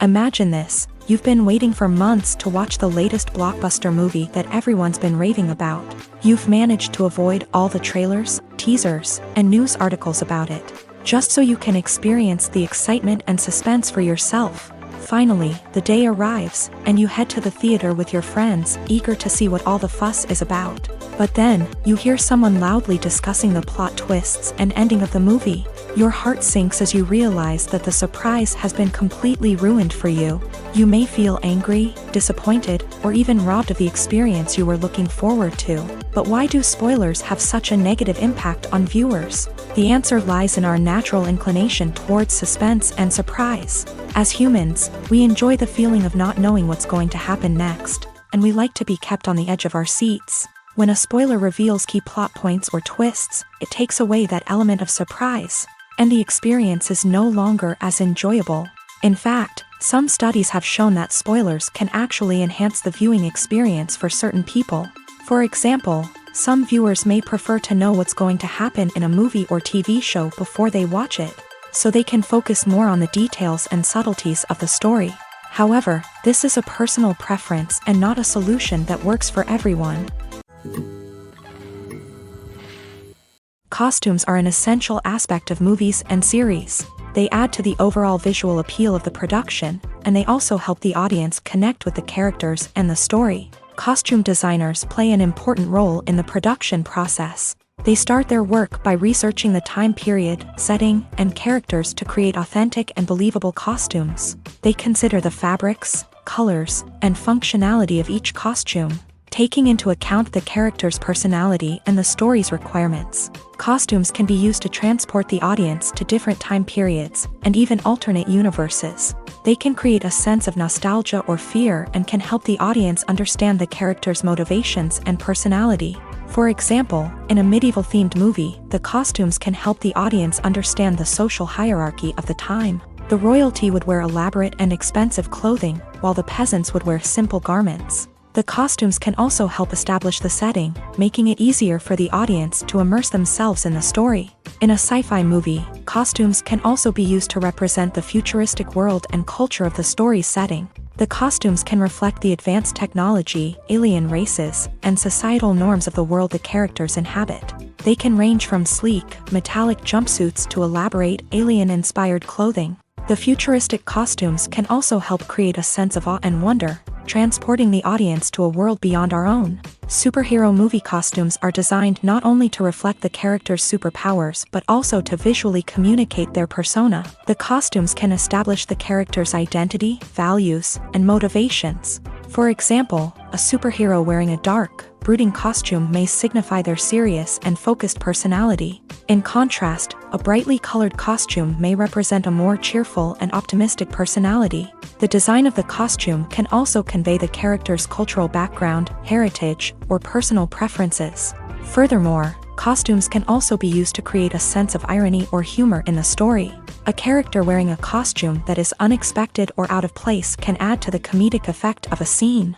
Imagine this: you've been waiting for months to watch the latest blockbuster movie that everyone's been raving about. You've managed to avoid all the trailers, teasers, and news articles about it, just so you can experience the excitement and suspense for yourself. Finally, the day arrives, and you head to the theater with your friends, eager to see what all the fuss is about. But then, you hear someone loudly discussing the plot twists and ending of the movie. Your heart sinks as you realize that the surprise has been completely ruined for you. You may feel angry, disappointed, or even robbed of the experience you were looking forward to. But why do spoilers have such a negative impact on viewers? The answer lies in our natural inclination towards suspense and surprise. As humans, we enjoy the feeling of not knowing what's going to happen next, and we like to be kept on the edge of our seats. When a spoiler reveals key plot points or twists, it takes away that element of surprise, and the experience is no longer as enjoyable. In fact, some studies have shown that spoilers can actually enhance the viewing experience for certain people. For example, some viewers may prefer to know what's going to happen in a movie or TV show before they watch it, so they can focus more on the details and subtleties of the story. However, this is a personal preference and not a solution that works for everyone. Costumes are an essential aspect of movies and series. They add to the overall visual appeal of the production, and they also help the audience connect with the characters and the story. Costume designers play an important role in the production process. They start their work by researching the time period, setting, and characters to create authentic and believable costumes. They consider the fabrics, colors, and functionality of each costume, taking into account the character's personality and the story's requirements. Costumes can be used to transport the audience to different time periods and even alternate universes. They can create a sense of nostalgia or fear and can help the audience understand the character's motivations and personality. For example, in a medieval-themed movie, the costumes can help the audience understand the social hierarchy of the time. The royalty would wear elaborate and expensive clothing, while the peasants would wear simple garments. The costumes can also help establish the setting, making it easier for the audience to immerse themselves in the story. In a sci-fi movie, costumes can also be used to represent the futuristic world and culture of the story's setting. The costumes can reflect the advanced technology, alien races, and societal norms of the world the characters inhabit. They can range from sleek, metallic jumpsuits to elaborate, alien-inspired clothing. The futuristic costumes can also help create a sense of awe and wonder, transporting the audience to a world beyond our own. Superhero movie costumes are designed not only to reflect the character's superpowers but also to visually communicate their persona. The costumes can establish the character's identity, values, and motivations. For example, a superhero wearing a dark, brooding costume may signify their serious and focused personality. In contrast, a brightly colored costume may represent a more cheerful and optimistic personality. The design of the costume can also convey the character's cultural background, heritage, or personal preferences. Furthermore, costumes can also be used to create a sense of irony or humor in the story. A character wearing a costume that is unexpected or out of place can add to the comedic effect of a scene.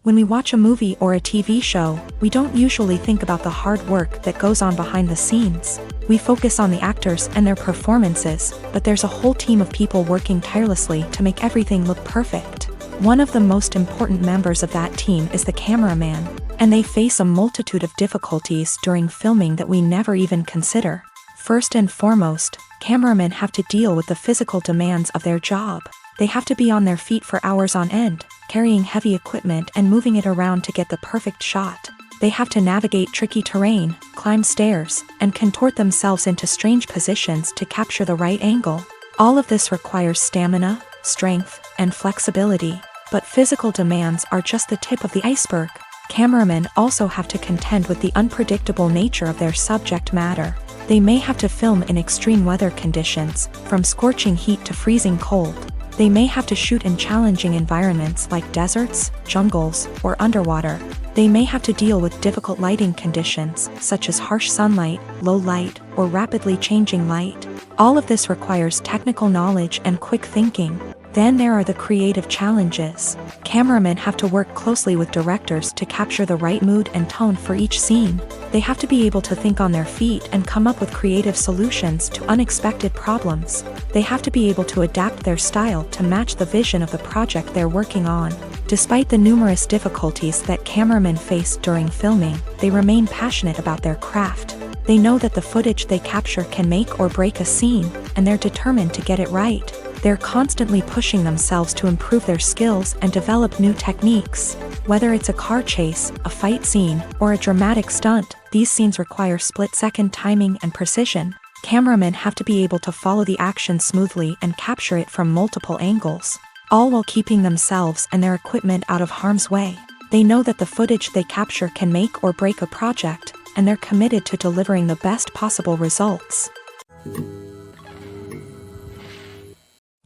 When we watch a movie or a TV show, we don't usually think about the hard work that goes on behind the scenes. We focus on the actors and their performances, but there's a whole team of people working tirelessly to make everything look perfect. One of the most important members of that team is the cameraman, and they face a multitude of difficulties during filming that we never even consider. First and foremost, cameramen have to deal with the physical demands of their job. They have to be on their feet for hours on end, carrying heavy equipment and moving it around to get the perfect shot. They have to navigate tricky terrain, climb stairs, and contort themselves into strange positions to capture the right angle. All of this requires stamina, strength, and flexibility. But physical demands are just the tip of the iceberg. Cameramen also have to contend with the unpredictable nature of their subject matter. They may have to film in extreme weather conditions, from scorching heat to freezing cold. They may have to shoot in challenging environments like deserts, jungles, or underwater. They may have to deal with difficult lighting conditions, such as harsh sunlight, low light, or rapidly changing light. All of this requires technical knowledge and quick thinking. Then there are the creative challenges. Cameramen have to work closely with directors to capture the right mood and tone for each scene. They have to be able to think on their feet and come up with creative solutions to unexpected problems. They have to be able to adapt their style to match the vision of the project they're working on. Despite the numerous difficulties that cameramen face during filming, they remain passionate about their craft. They know that the footage they capture can make or break a scene, and they're determined to get it right. They're constantly pushing themselves to improve their skills and develop new techniques. Whether it's a car chase, a fight scene, or a dramatic stunt, these scenes require split-second timing and precision. Cameramen have to be able to follow the action smoothly and capture it from multiple angles, all while keeping themselves and their equipment out of harm's way. They know that the footage they capture can make or break a project, and they're committed to delivering the best possible results.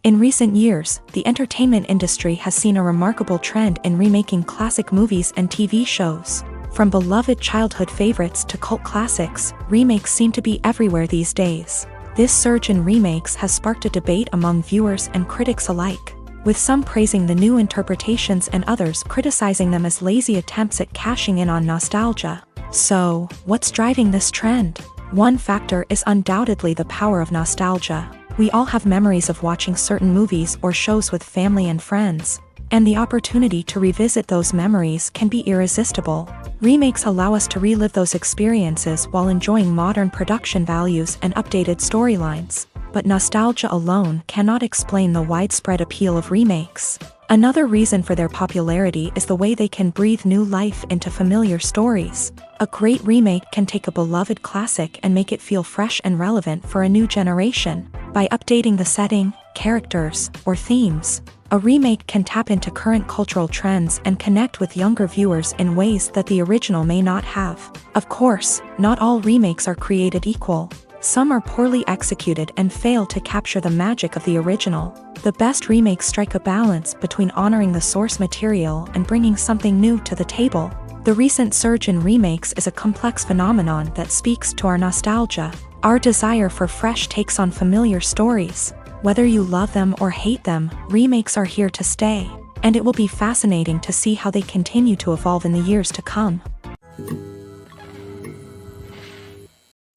In recent years, the entertainment industry has seen a remarkable trend in remaking classic movies and TV shows. From beloved childhood favorites to cult classics, remakes seem to be everywhere these days. This surge in remakes has sparked a debate among viewers and critics alike, with some praising the new interpretations and others criticizing them as lazy attempts at cashing in on nostalgia. So, what's driving this trend? One factor is undoubtedly the power of nostalgia. We all have memories of watching certain movies or shows with family and friends, and the opportunity to revisit those memories can be irresistible. Remakes allow us to relive those experiences while enjoying modern production values and updated storylines. But nostalgia alone cannot explain the widespread appeal of remakes. Another reason for their popularity is the way they can breathe new life into familiar stories. A great remake can take a beloved classic and make it feel fresh and relevant for a new generation. By updating the setting, characters, or themes, a remake can tap into current cultural trends and connect with younger viewers in ways that the original may not have. Of course, not all remakes are created equal. Some are poorly executed and fail to capture the magic of the original. The best remakes strike a balance between honoring the source material and bringing something new to the table. The recent surge in remakes is a complex phenomenon that speaks to our nostalgia, our desire for fresh takes on familiar stories. Whether you love them or hate them, remakes are here to stay, and it will be fascinating to see how they continue to evolve in the years to come.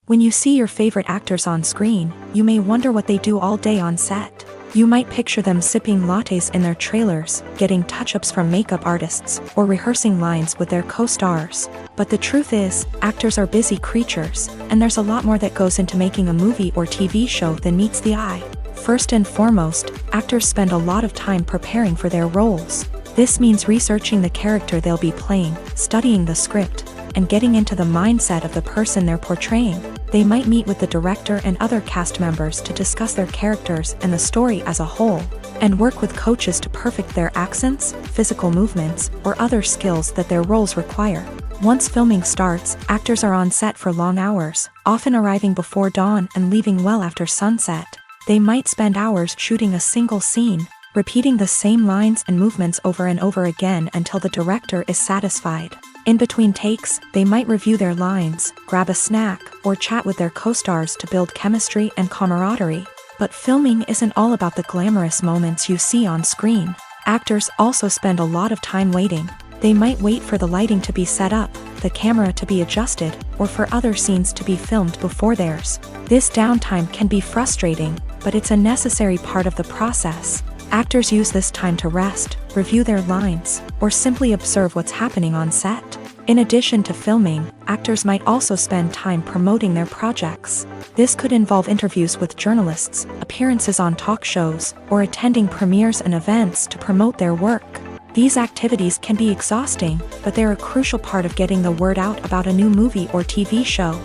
When you see your favorite actors on screen, you may wonder what they do all day on set. You might picture them sipping lattes in their trailers, getting touch-ups from makeup artists, or rehearsing lines with their co-stars. But the truth is, actors are busy creatures, and there's a lot more that goes into making a movie or TV show than meets the eye. First and foremost, actors spend a lot of time preparing for their roles. This means researching the character they'll be playing, studying the script, and getting into the mindset of the person they're portraying. They might meet with the director and other cast members to discuss their characters and the story as a whole, and work with coaches to perfect their accents, physical movements, or other skills that their roles require. Once filming starts, actors are on set for long hours, often arriving before dawn and leaving well after sunset. They might spend hours shooting a single scene, repeating the same lines and movements over and over again until the director is satisfied. In between takes, they might review their lines, grab a snack, or chat with their co-stars to build chemistry and camaraderie. But filming isn't all about the glamorous moments you see on screen. Actors also spend a lot of time waiting. They might wait for the lighting to be set up, the camera to be adjusted, or for other scenes to be filmed before theirs. This downtime can be frustrating, but it's a necessary part of the process. Actors use this time to rest, review their lines, or simply observe what's happening on set. In addition to filming, actors might also spend time promoting their projects. This could involve interviews with journalists, appearances on talk shows, or attending premieres and events to promote their work. These activities can be exhausting, but they're a crucial part of getting the word out about a new movie or TV show.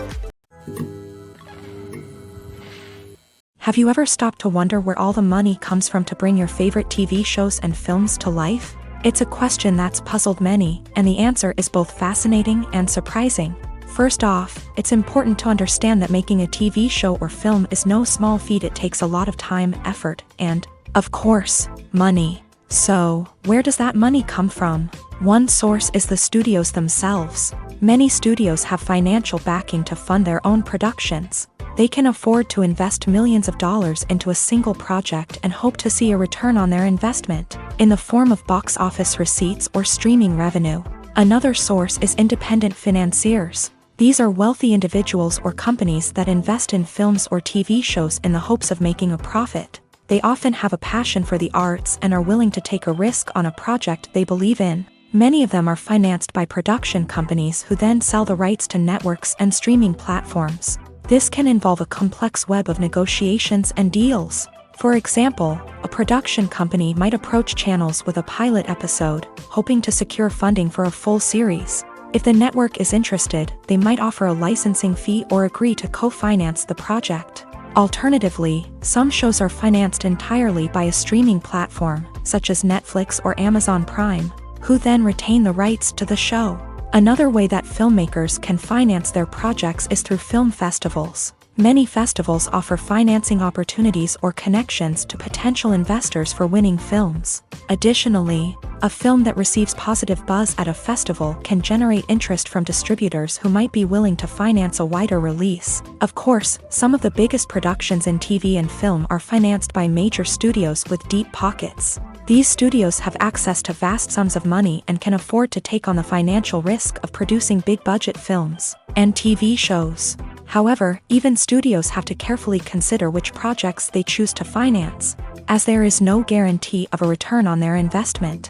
Have you ever stopped to wonder where all the money comes from to bring your favorite TV shows and films to life? It's a question that's puzzled many, and the answer is both fascinating and surprising. First off, it's important to understand that making a TV show or film is no small feat. It takes a lot of time, effort, and, of course, money. So, where does that money come from? One source is the studios themselves. Many studios have financial backing to fund their own productions. They can afford to invest millions of dollars into a single project and hope to see a return on their investment, in the form of box office receipts or streaming revenue. Another source is independent financiers. These are wealthy individuals or companies that invest in films or TV shows in the hopes of making a profit. They often have a passion for the arts and are willing to take a risk on a project they believe in. Many of them are financed by production companies who then sell the rights to networks and streaming platforms. This can involve a complex web of negotiations and deals. For example, a production company might approach channels with a pilot episode, hoping to secure funding for a full series. If the network is interested, they might offer a licensing fee or agree to co-finance the project. Alternatively, some shows are financed entirely by a streaming platform, such as Netflix or Amazon Prime, who then retain the rights to the show. Another way that filmmakers can finance their projects is through film festivals. Many festivals offer financing opportunities or connections to potential investors for winning films. Additionally, a film that receives positive buzz at a festival can generate interest from distributors who might be willing to finance a wider release. Of course, some of the biggest productions in TV and film are financed by major studios with deep pockets. These studios have access to vast sums of money and can afford to take on the financial risk of producing big-budget films and TV shows. However, even studios have to carefully consider which projects they choose to finance, as there is no guarantee of a return on their investment.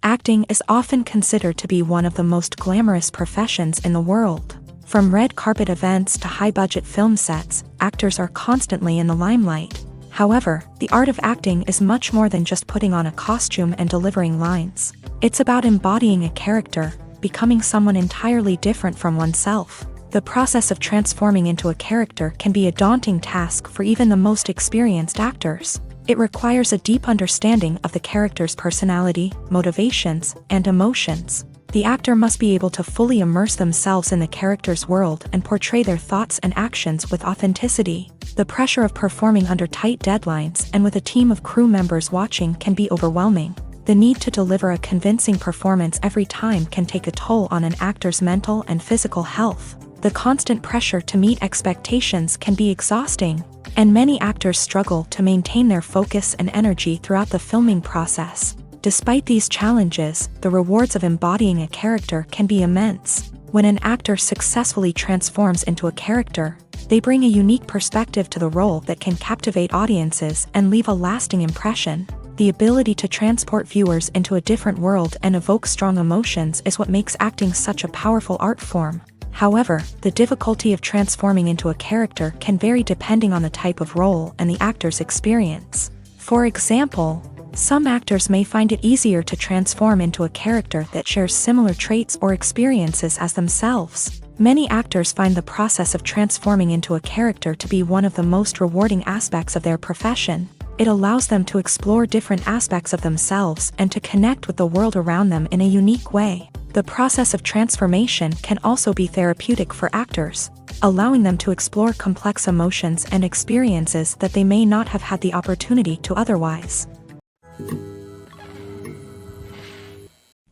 Acting is often considered to be one of the most glamorous professions in the world. From red carpet events to high-budget film sets, actors are constantly in the limelight. However, the art of acting is much more than just putting on a costume and delivering lines. It's about embodying a character, becoming someone entirely different from oneself. The process of transforming into a character can be a daunting task for even the most experienced actors. It requires a deep understanding of the character's personality, motivations, and emotions. The actor must be able to fully immerse themselves in the character's world and portray their thoughts and actions with authenticity. The pressure of performing under tight deadlines and with a team of crew members watching can be overwhelming. The need to deliver a convincing performance every time can take a toll on an actor's mental and physical health. The constant pressure to meet expectations can be exhausting, and many actors struggle to maintain their focus and energy throughout the filming process. Despite these challenges, the rewards of embodying a character can be immense. When an actor successfully transforms into a character, they bring a unique perspective to the role that can captivate audiences and leave a lasting impression. The ability to transport viewers into a different world and evoke strong emotions is what makes acting such a powerful art form. However, the difficulty of transforming into a character can vary depending on the type of role and the actor's experience. For example, some actors may find it easier to transform into a character that shares similar traits or experiences as themselves. Many actors find the process of transforming into a character to be one of the most rewarding aspects of their profession. It allows them to explore different aspects of themselves and to connect with the world around them in a unique way. The process of transformation can also be therapeutic for actors, allowing them to explore complex emotions and experiences that they may not have had the opportunity to otherwise.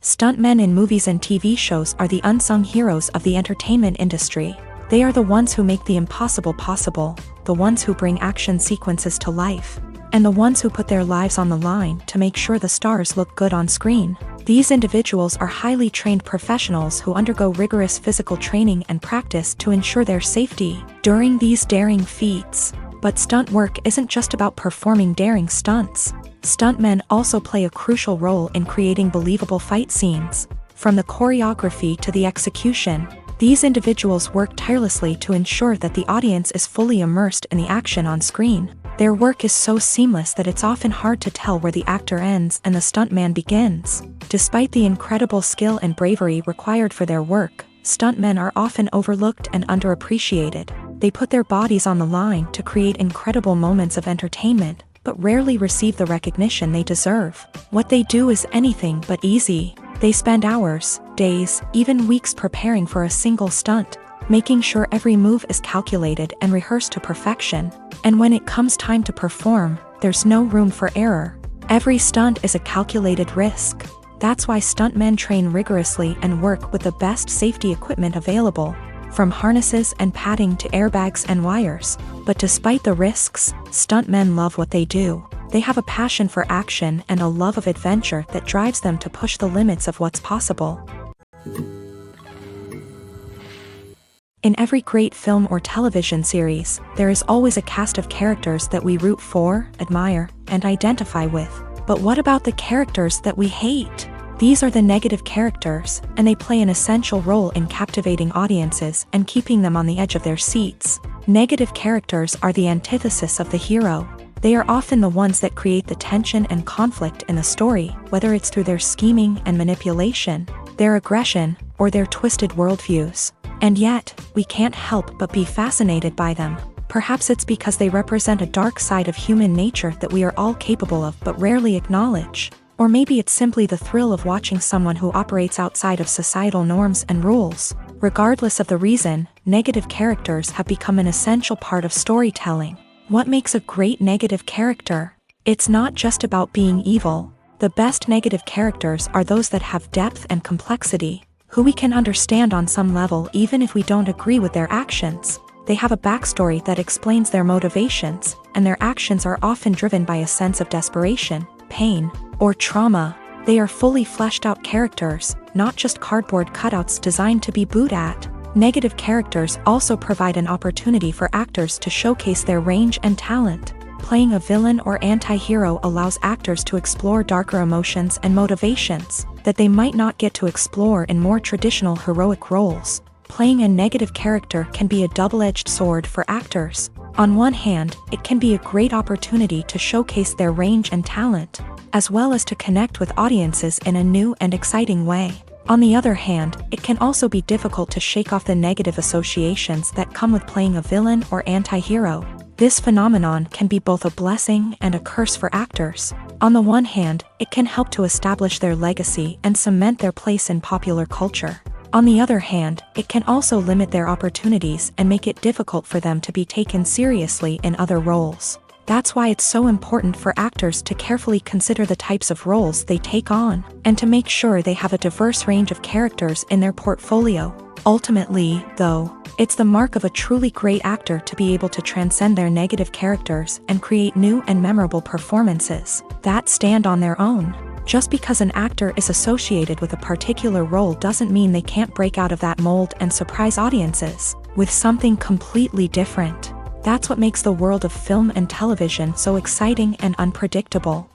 Stuntmen in movies and TV shows are the unsung heroes of the entertainment industry. They are the ones who make the impossible possible, the ones who bring action sequences to life, and the ones who put their lives on the line to make sure the stars look good on screen. These individuals are highly trained professionals who undergo rigorous physical training and practice to ensure their safety during these daring feats. But stunt work isn't just about performing daring stunts. Stuntmen also play a crucial role in creating believable fight scenes. From the choreography to the execution, these individuals work tirelessly to ensure that the audience is fully immersed in the action on screen. Their work is so seamless that it's often hard to tell where the actor ends and the stuntman begins. Despite the incredible skill and bravery required for their work, stuntmen are often overlooked and underappreciated. They put their bodies on the line to create incredible moments of entertainment, but rarely receive the recognition they deserve. What they do is anything but easy. They spend hours, days, even weeks preparing for a single stunt, making sure every move is calculated and rehearsed to perfection. And when it comes time to perform, there's no room for error. Every stunt is a calculated risk. That's why stuntmen train rigorously and work with the best safety equipment available, from harnesses and padding to airbags and wires. But despite the risks, stuntmen love what they do. They have a passion for action and a love of adventure that drives them to push the limits of what's possible. In every great film or television series, there is always a cast of characters that we root for, admire, and identify with. But what about the characters that we hate? These are the negative characters, and they play an essential role in captivating audiences and keeping them on the edge of their seats. Negative characters are the antithesis of the hero. They are often the ones that create the tension and conflict in the story, whether it's through their scheming and manipulation, their aggression, or their twisted worldviews. And yet, we can't help but be fascinated by them. Perhaps it's because they represent a dark side of human nature that we are all capable of but rarely acknowledge. Or maybe it's simply the thrill of watching someone who operates outside of societal norms and rules. Regardless of the reason, negative characters have become an essential part of storytelling. What makes a great negative character? It's not just about being evil. The best negative characters are those that have depth and complexity, who we can understand on some level even if we don't agree with their actions. They have a backstory that explains their motivations, and their actions are often driven by a sense of desperation, pain, or trauma. They are fully fleshed out characters, not just cardboard cutouts designed to be booed at. Negative characters also provide an opportunity for actors to showcase their range and talent. Playing a villain or anti-hero allows actors to explore darker emotions and motivations that they might not get to explore in more traditional heroic roles. Playing a negative character can be a double-edged sword for actors. On one hand, it can be a great opportunity to showcase their range and talent, as well as to connect with audiences in a new and exciting way. On the other hand, it can also be difficult to shake off the negative associations that come with playing a villain or anti-hero. This phenomenon can be both a blessing and a curse for actors. On the one hand, it can help to establish their legacy and cement their place in popular culture. On the other hand, it can also limit their opportunities and make it difficult for them to be taken seriously in other roles. That's why it's so important for actors to carefully consider the types of roles they take on, and to make sure they have a diverse range of characters in their portfolio. Ultimately, though, it's the mark of a truly great actor to be able to transcend their negative characters and create new and memorable performances that stand on their own. Just because an actor is associated with a particular role doesn't mean they can't break out of that mold and surprise audiences with something completely different. That's what makes the world of film and television so exciting and unpredictable.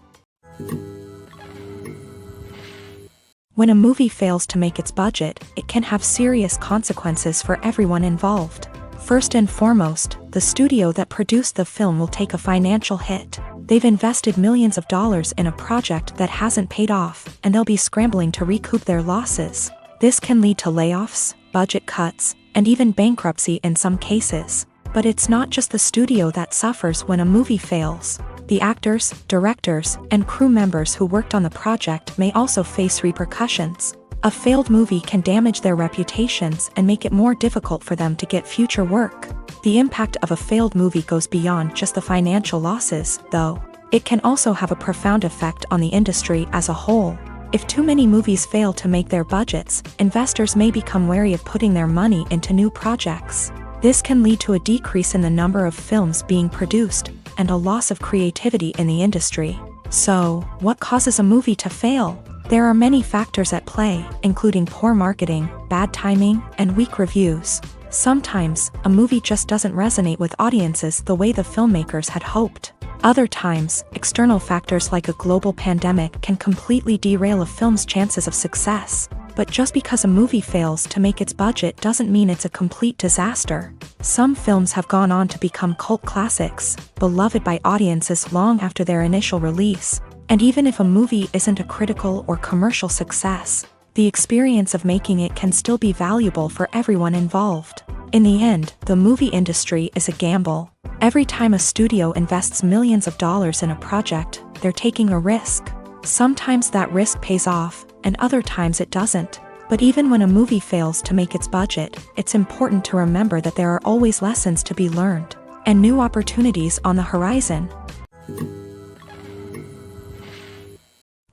When a movie fails to make its budget, it can have serious consequences for everyone involved. First and foremost, the studio that produced the film will take a financial hit. They've invested millions of dollars in a project that hasn't paid off, and they'll be scrambling to recoup their losses. This can lead to layoffs, budget cuts, and even bankruptcy in some cases. But it's not just the studio that suffers when a movie fails. The actors, directors, and crew members who worked on the project may also face repercussions. A failed movie can damage their reputations and make it more difficult for them to get future work. The impact of a failed movie goes beyond just the financial losses, though. It can also have a profound effect on the industry as a whole. If too many movies fail to make their budgets, investors may become wary of putting their money into new projects. This can lead to a decrease in the number of films being produced, and a loss of creativity in the industry. So, what causes a movie to fail? There are many factors at play, including poor marketing, bad timing, and weak reviews. Sometimes, a movie just doesn't resonate with audiences the way the filmmakers had hoped. Other times, external factors like a global pandemic can completely derail a film's chances of success. But just because a movie fails to make its budget doesn't mean it's a complete disaster. Some films have gone on to become cult classics, beloved by audiences long after their initial release. And even if a movie isn't a critical or commercial success, the experience of making it can still be valuable for everyone involved. In the end, the movie industry is a gamble. Every time a studio invests millions of dollars in a project, they're taking a risk. Sometimes that risk pays off, and other times it doesn't. But even when a movie fails to make its budget, it's important to remember that there are always lessons to be learned, and new opportunities on the horizon.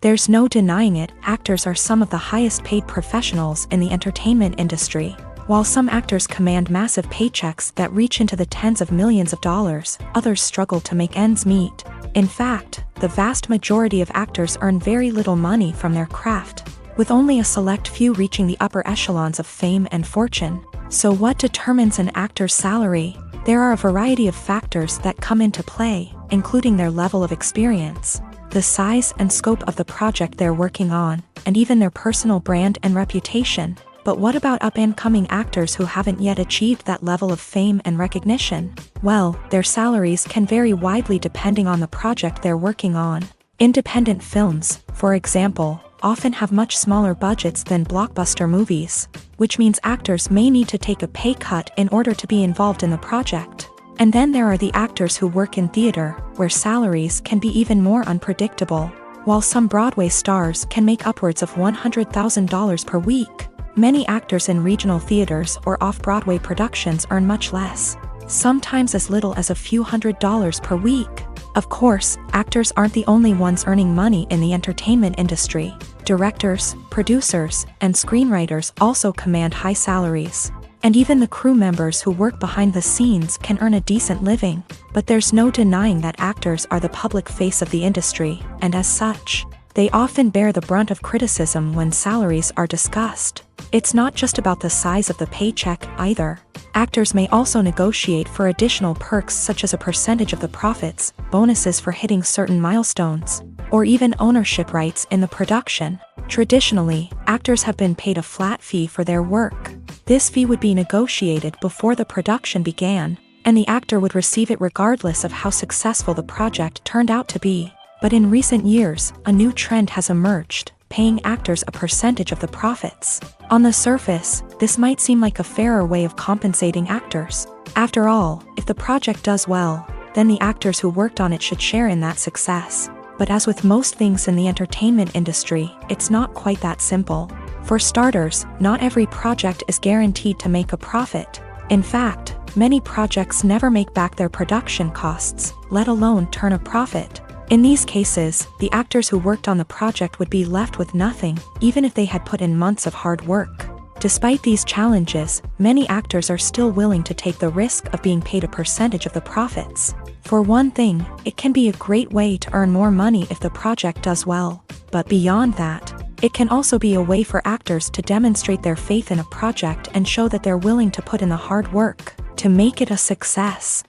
There's no denying it, actors are some of the highest paid professionals in the entertainment industry. While some actors command massive paychecks that reach into the tens of millions of dollars, others struggle to make ends meet. In fact, the vast majority of actors earn very little money from their craft, with only a select few reaching the upper echelons of fame and fortune. So what determines an actor's salary? There are a variety of factors that come into play, including their level of experience, the size and scope of the project they're working on, and even their personal brand and reputation. But what about up-and-coming actors who haven't yet achieved that level of fame and recognition? Well, their salaries can vary widely depending on the project they're working on. Independent films, for example, often have much smaller budgets than blockbuster movies, which means actors may need to take a pay cut in order to be involved in the project. And then there are the actors who work in theater, where salaries can be even more unpredictable. While some Broadway stars can make upwards of $100,000 per week, many actors in regional theaters or off-Broadway productions earn much less, sometimes as little as a few $100s per week. Of course, actors aren't the only ones earning money in the entertainment industry. Directors, producers, and screenwriters also command high salaries. And even the crew members who work behind the scenes can earn a decent living. But there's no denying that actors are the public face of the industry, and as such, they often bear the brunt of criticism when salaries are discussed. It's not just about the size of the paycheck, either. Actors may also negotiate for additional perks such as a percentage of the profits, bonuses for hitting certain milestones, or even ownership rights in the production. Traditionally, actors have been paid a flat fee for their work. This fee would be negotiated before the production began, and the actor would receive it regardless of how successful the project turned out to be. But in recent years, a new trend has emerged, paying actors a percentage of the profits. On the surface, this might seem like a fairer way of compensating actors. After all, if the project does well, then the actors who worked on it should share in that success. But as with most things in the entertainment industry, it's not quite that simple. For starters, not every project is guaranteed to make a profit. In fact, many projects never make back their production costs, let alone turn a profit. In these cases, the actors who worked on the project would be left with nothing, even if they had put in months of hard work. Despite these challenges, many actors are still willing to take the risk of being paid a percentage of the profits. For one thing, it can be a great way to earn more money if the project does well. But beyond that, it can also be a way for actors to demonstrate their faith in a project and show that they're willing to put in the hard work to make it a success.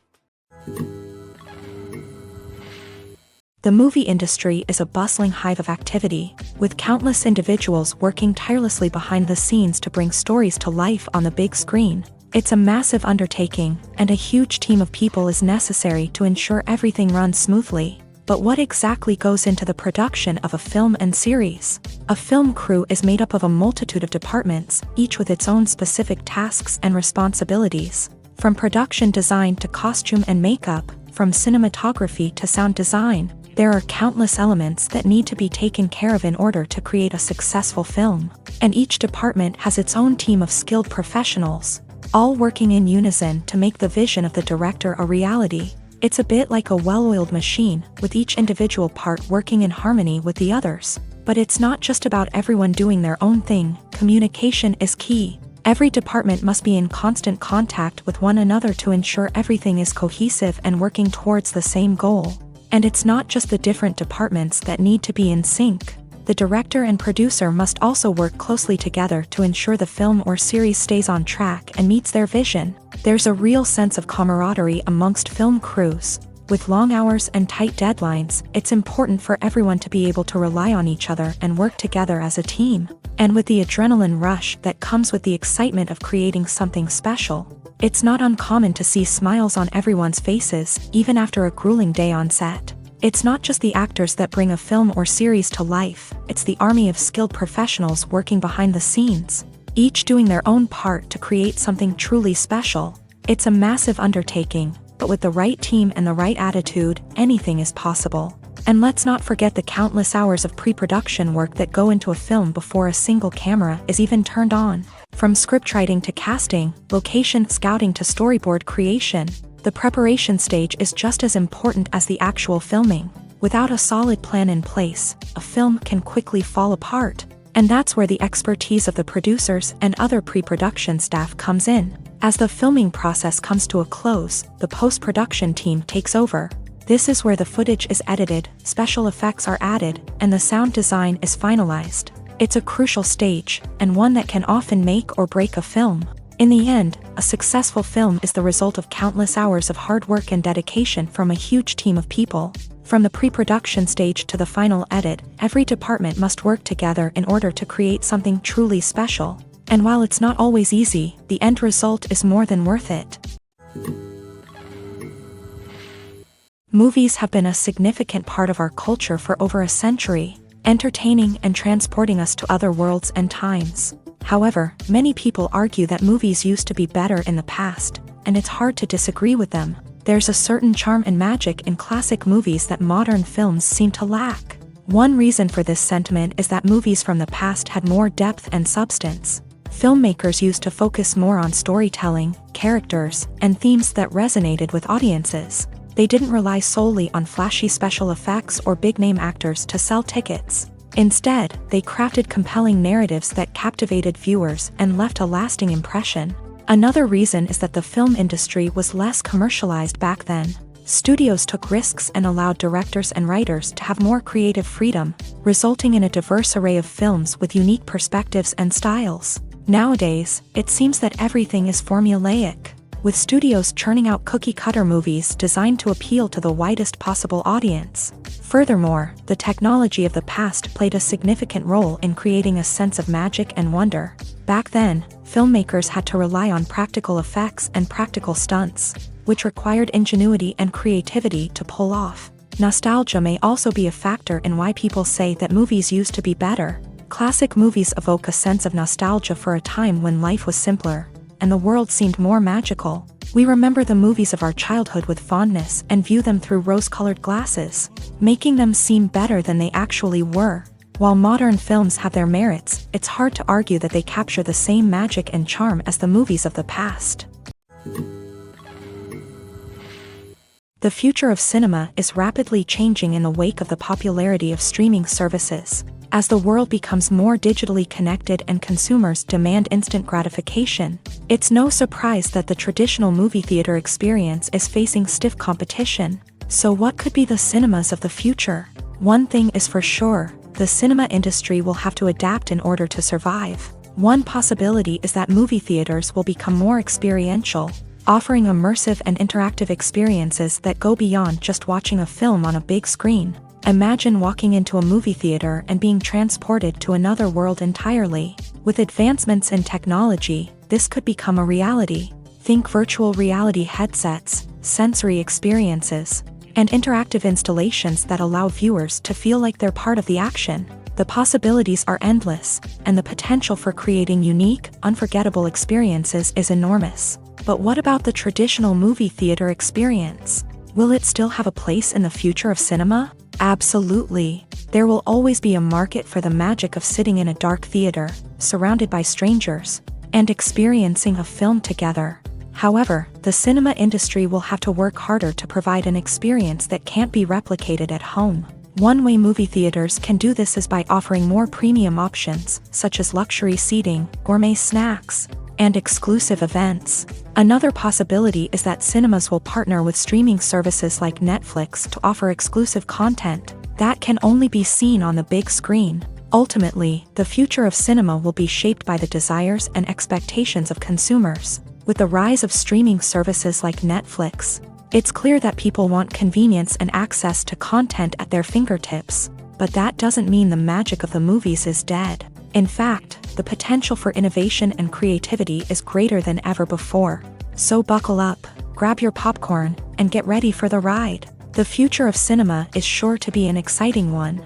The movie industry is a bustling hive of activity, with countless individuals working tirelessly behind the scenes to bring stories to life on the big screen. It's a massive undertaking, and a huge team of people is necessary to ensure everything runs smoothly. But what exactly goes into the production of a film and series? A film crew is made up of a multitude of departments, each with its own specific tasks and responsibilities. From production design to costume and makeup, from cinematography to sound design, there are countless elements that need to be taken care of in order to create a successful film. And each department has its own team of skilled professionals, all working in unison to make the vision of the director a reality. It's a bit like a well-oiled machine, with each individual part working in harmony with the others. But it's not just about everyone doing their own thing. Communication is key. Every department must be in constant contact with one another to ensure everything is cohesive and working towards the same goal. And it's not just the different departments that need to be in sync. The director and producer must also work closely together to ensure the film or series stays on track and meets their vision. There's a real sense of camaraderie amongst film crews. With long hours and tight deadlines, it's important for everyone to be able to rely on each other and work together as a team. And with the adrenaline rush that comes with the excitement of creating something special, it's not uncommon to see smiles on everyone's faces, even after a grueling day on set. It's not just the actors that bring a film or series to life, it's the army of skilled professionals working behind the scenes, each doing their own part to create something truly special. It's a massive undertaking, but with the right team and the right attitude, anything is possible. And let's not forget the countless hours of pre-production work that go into a film before a single camera is even turned on. From scriptwriting to casting, location scouting to storyboard creation, the preparation stage is just as important as the actual filming. Without a solid plan in place, a film can quickly fall apart. And that's where the expertise of the producers and other pre-production staff comes in. As the filming process comes to a close, the post-production team takes over. This is where the footage is edited, special effects are added, and the sound design is finalized. It's a crucial stage, and one that can often make or break a film. In the end, a successful film is the result of countless hours of hard work and dedication from a huge team of people. From the pre-production stage to the final edit, every department must work together in order to create something truly special. And while it's not always easy, the end result is more than worth it. Movies have been a significant part of our culture for over a century, entertaining and transporting us to other worlds and times. However, many people argue that movies used to be better in the past, and it's hard to disagree with them. There's a certain charm and magic in classic movies that modern films seem to lack. One reason for this sentiment is that movies from the past had more depth and substance. Filmmakers used to focus more on storytelling, characters, and themes that resonated with audiences. They didn't rely solely on flashy special effects or big-name actors to sell tickets. Instead, they crafted compelling narratives that captivated viewers and left a lasting impression. Another reason is that the film industry was less commercialized back then. Studios took risks and allowed directors and writers to have more creative freedom, resulting in a diverse array of films with unique perspectives and styles. Nowadays, it seems that everything is formulaic, with studios churning out cookie-cutter movies designed to appeal to the widest possible audience. Furthermore, the technology of the past played a significant role in creating a sense of magic and wonder. Back then, filmmakers had to rely on practical effects and practical stunts, which required ingenuity and creativity to pull off. Nostalgia may also be a factor in why people say that movies used to be better. Classic movies evoke a sense of nostalgia for a time when life was simpler, and the world seemed more magical. We remember the movies of our childhood with fondness and view them through rose-colored glasses, making them seem better than they actually were. While modern films have their merits, it's hard to argue that they capture the same magic and charm as the movies of the past. The future of cinema is rapidly changing in the wake of the popularity of streaming services. As the world becomes more digitally connected and consumers demand instant gratification, it's no surprise that the traditional movie theater experience is facing stiff competition. So what could be the cinemas of the future? One thing is for sure, the cinema industry will have to adapt in order to survive. One possibility is that movie theaters will become more experiential, offering immersive and interactive experiences that go beyond just watching a film on a big screen. Imagine walking into a movie theater and being transported to another world entirely. With advancements in technology, this could become a reality. Think virtual reality headsets, sensory experiences, and interactive installations that allow viewers to feel like they're part of the action. The possibilities are endless, and the potential for creating unique, unforgettable experiences is enormous. But what about the traditional movie theater experience? Will it still have a place in the future of cinema? Absolutely. There will always be a market for the magic of sitting in a dark theater, surrounded by strangers, and experiencing a film together. However, the cinema industry will have to work harder to provide an experience that can't be replicated at home. One way movie theaters can do this is by offering more premium options, such as luxury seating, gourmet snacks, and exclusive events. Another possibility is that cinemas will partner with streaming services like Netflix to offer exclusive content that can only be seen on the big screen. Ultimately, the future of cinema will be shaped by the desires and expectations of consumers. With the rise of streaming services like Netflix, it's clear that people want convenience and access to content at their fingertips. But that doesn't mean the magic of the movies is dead. In fact, the potential for innovation and creativity is greater than ever before. So buckle up, grab your popcorn, and get ready for the ride. The future of cinema is sure to be an exciting one.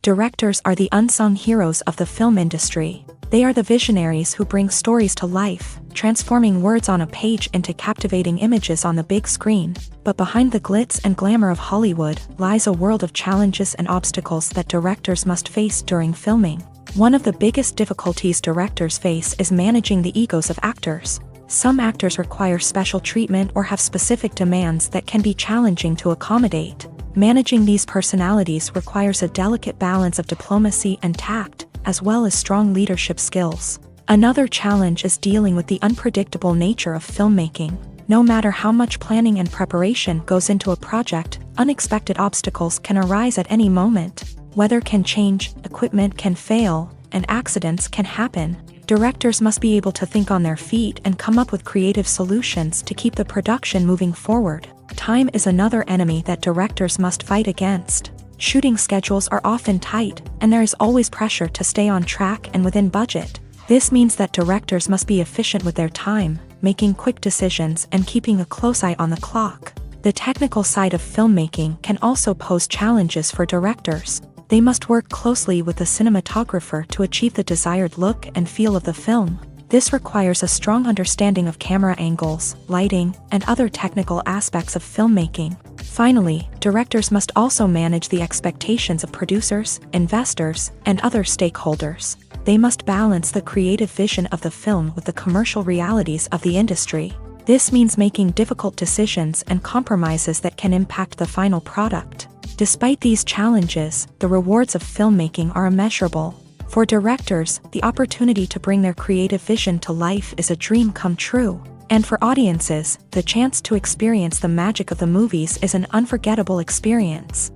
Directors are the unsung heroes of the film industry. They are the visionaries who bring stories to life, transforming words on a page into captivating images on the big screen. But behind the glitz and glamour of Hollywood lies a world of challenges and obstacles that directors must face during filming. One of the biggest difficulties directors face is managing the egos of actors. Some actors require special treatment or have specific demands that can be challenging to accommodate. Managing these personalities requires a delicate balance of diplomacy and tact, as well as strong leadership skills. Another challenge is dealing with the unpredictable nature of filmmaking. No matter how much planning and preparation goes into a project, unexpected obstacles can arise at any moment. Weather can change, equipment can fail, and accidents can happen. Directors must be able to think on their feet and come up with creative solutions to keep the production moving forward. Time is another enemy that directors must fight against. Shooting schedules are often tight, and there is always pressure to stay on track and within budget. This means that directors must be efficient with their time, making quick decisions and keeping a close eye on the clock. The technical side of filmmaking can also pose challenges for directors. They must work closely with the cinematographer to achieve the desired look and feel of the film. This requires a strong understanding of camera angles, lighting, and other technical aspects of filmmaking. Finally, directors must also manage the expectations of producers, investors, and other stakeholders. They must balance the creative vision of the film with the commercial realities of the industry. This means making difficult decisions and compromises that can impact the final product. Despite these challenges, the rewards of filmmaking are immeasurable. For directors, the opportunity to bring their creative vision to life is a dream come true. And for audiences, the chance to experience the magic of the movies is an unforgettable experience.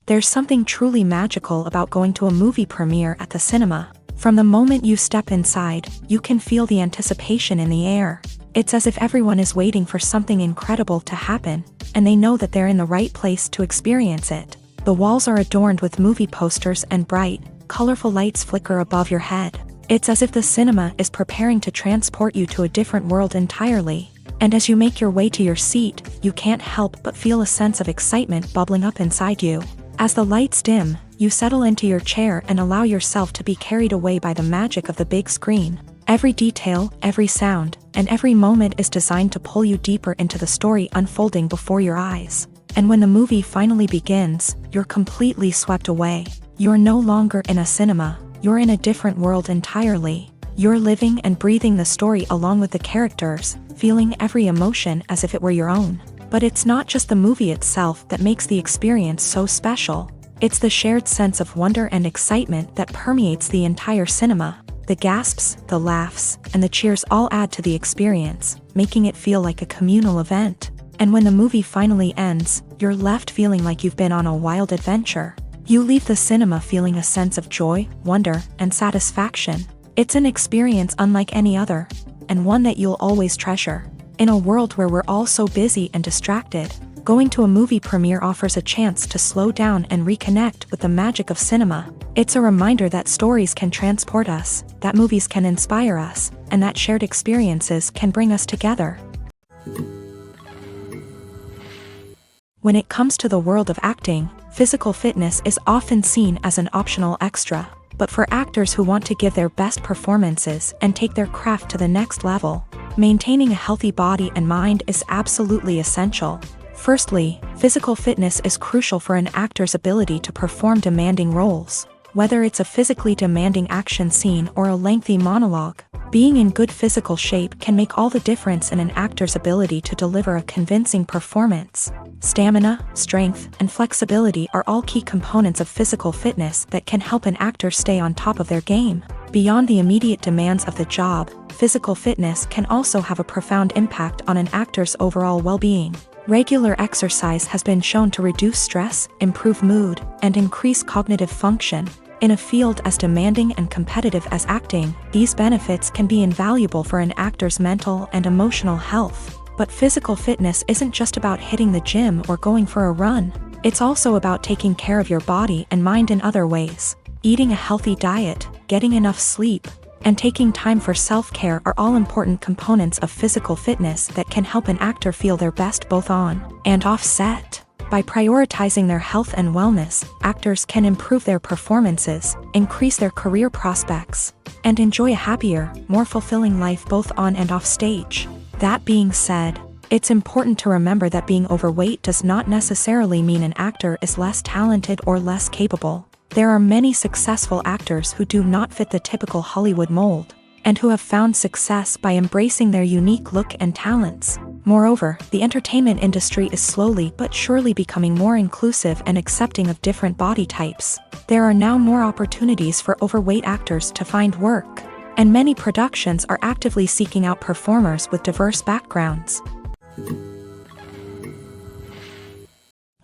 There's something truly magical about going to a movie premiere at the cinema. From the moment you step inside, you can feel the anticipation in the air. It's as if everyone is waiting for something incredible to happen, and they know that they're in the right place to experience it. The walls are adorned with movie posters and bright, colorful lights flicker above your head. It's as if the cinema is preparing to transport you to a different world entirely. And as you make your way to your seat, you can't help but feel a sense of excitement bubbling up inside you. As the lights dim, you settle into your chair and allow yourself to be carried away by the magic of the big screen. Every detail, every sound, and every moment is designed to pull you deeper into the story unfolding before your eyes. And when the movie finally begins, you're completely swept away. You're no longer in a cinema, you're in a different world entirely. You're living and breathing the story along with the characters, feeling every emotion as if it were your own. But it's not just the movie itself that makes the experience so special. It's the shared sense of wonder and excitement that permeates the entire cinema. The gasps, the laughs, and the cheers all add to the experience, making it feel like a communal event. And when the movie finally ends, you're left feeling like you've been on a wild adventure. You leave the cinema feeling a sense of joy, wonder, and satisfaction. It's an experience unlike any other, and one that you'll always treasure. In a world where we're all so busy and distracted, going to a movie premiere offers a chance to slow down and reconnect with the magic of cinema. It's a reminder that stories can transport us, that movies can inspire us, and that shared experiences can bring us together. When it comes to the world of acting, physical fitness is often seen as an optional extra. But for actors who want to give their best performances and take their craft to the next level, maintaining a healthy body and mind is absolutely essential. Firstly, physical fitness is crucial for an actor's ability to perform demanding roles. Whether it's a physically demanding action scene or a lengthy monologue, being in good physical shape can make all the difference in an actor's ability to deliver a convincing performance. Stamina, strength, and flexibility are all key components of physical fitness that can help an actor stay on top of their game. Beyond the immediate demands of the job, physical fitness can also have a profound impact on an actor's overall well-being. Regular exercise has been shown to reduce stress, improve mood, and increase cognitive function. In a field as demanding and competitive as acting, these benefits can be invaluable for an actor's mental and emotional health. But physical fitness isn't just about hitting the gym or going for a run. It's also about taking care of your body and mind in other ways. Eating a healthy diet, getting enough sleep, and taking time for self-care are all important components of physical fitness that can help an actor feel their best both on and off set. By prioritizing their health and wellness, actors can improve their performances, increase their career prospects, and enjoy a happier, more fulfilling life both on and off stage. That being said, it's important to remember that being overweight does not necessarily mean an actor is less talented or less capable. There are many successful actors who do not fit the typical Hollywood mold, and who have found success by embracing their unique look and talents. Moreover, the entertainment industry is slowly but surely becoming more inclusive and accepting of different body types. There are now more opportunities for overweight actors to find work, and many productions are actively seeking out performers with diverse backgrounds.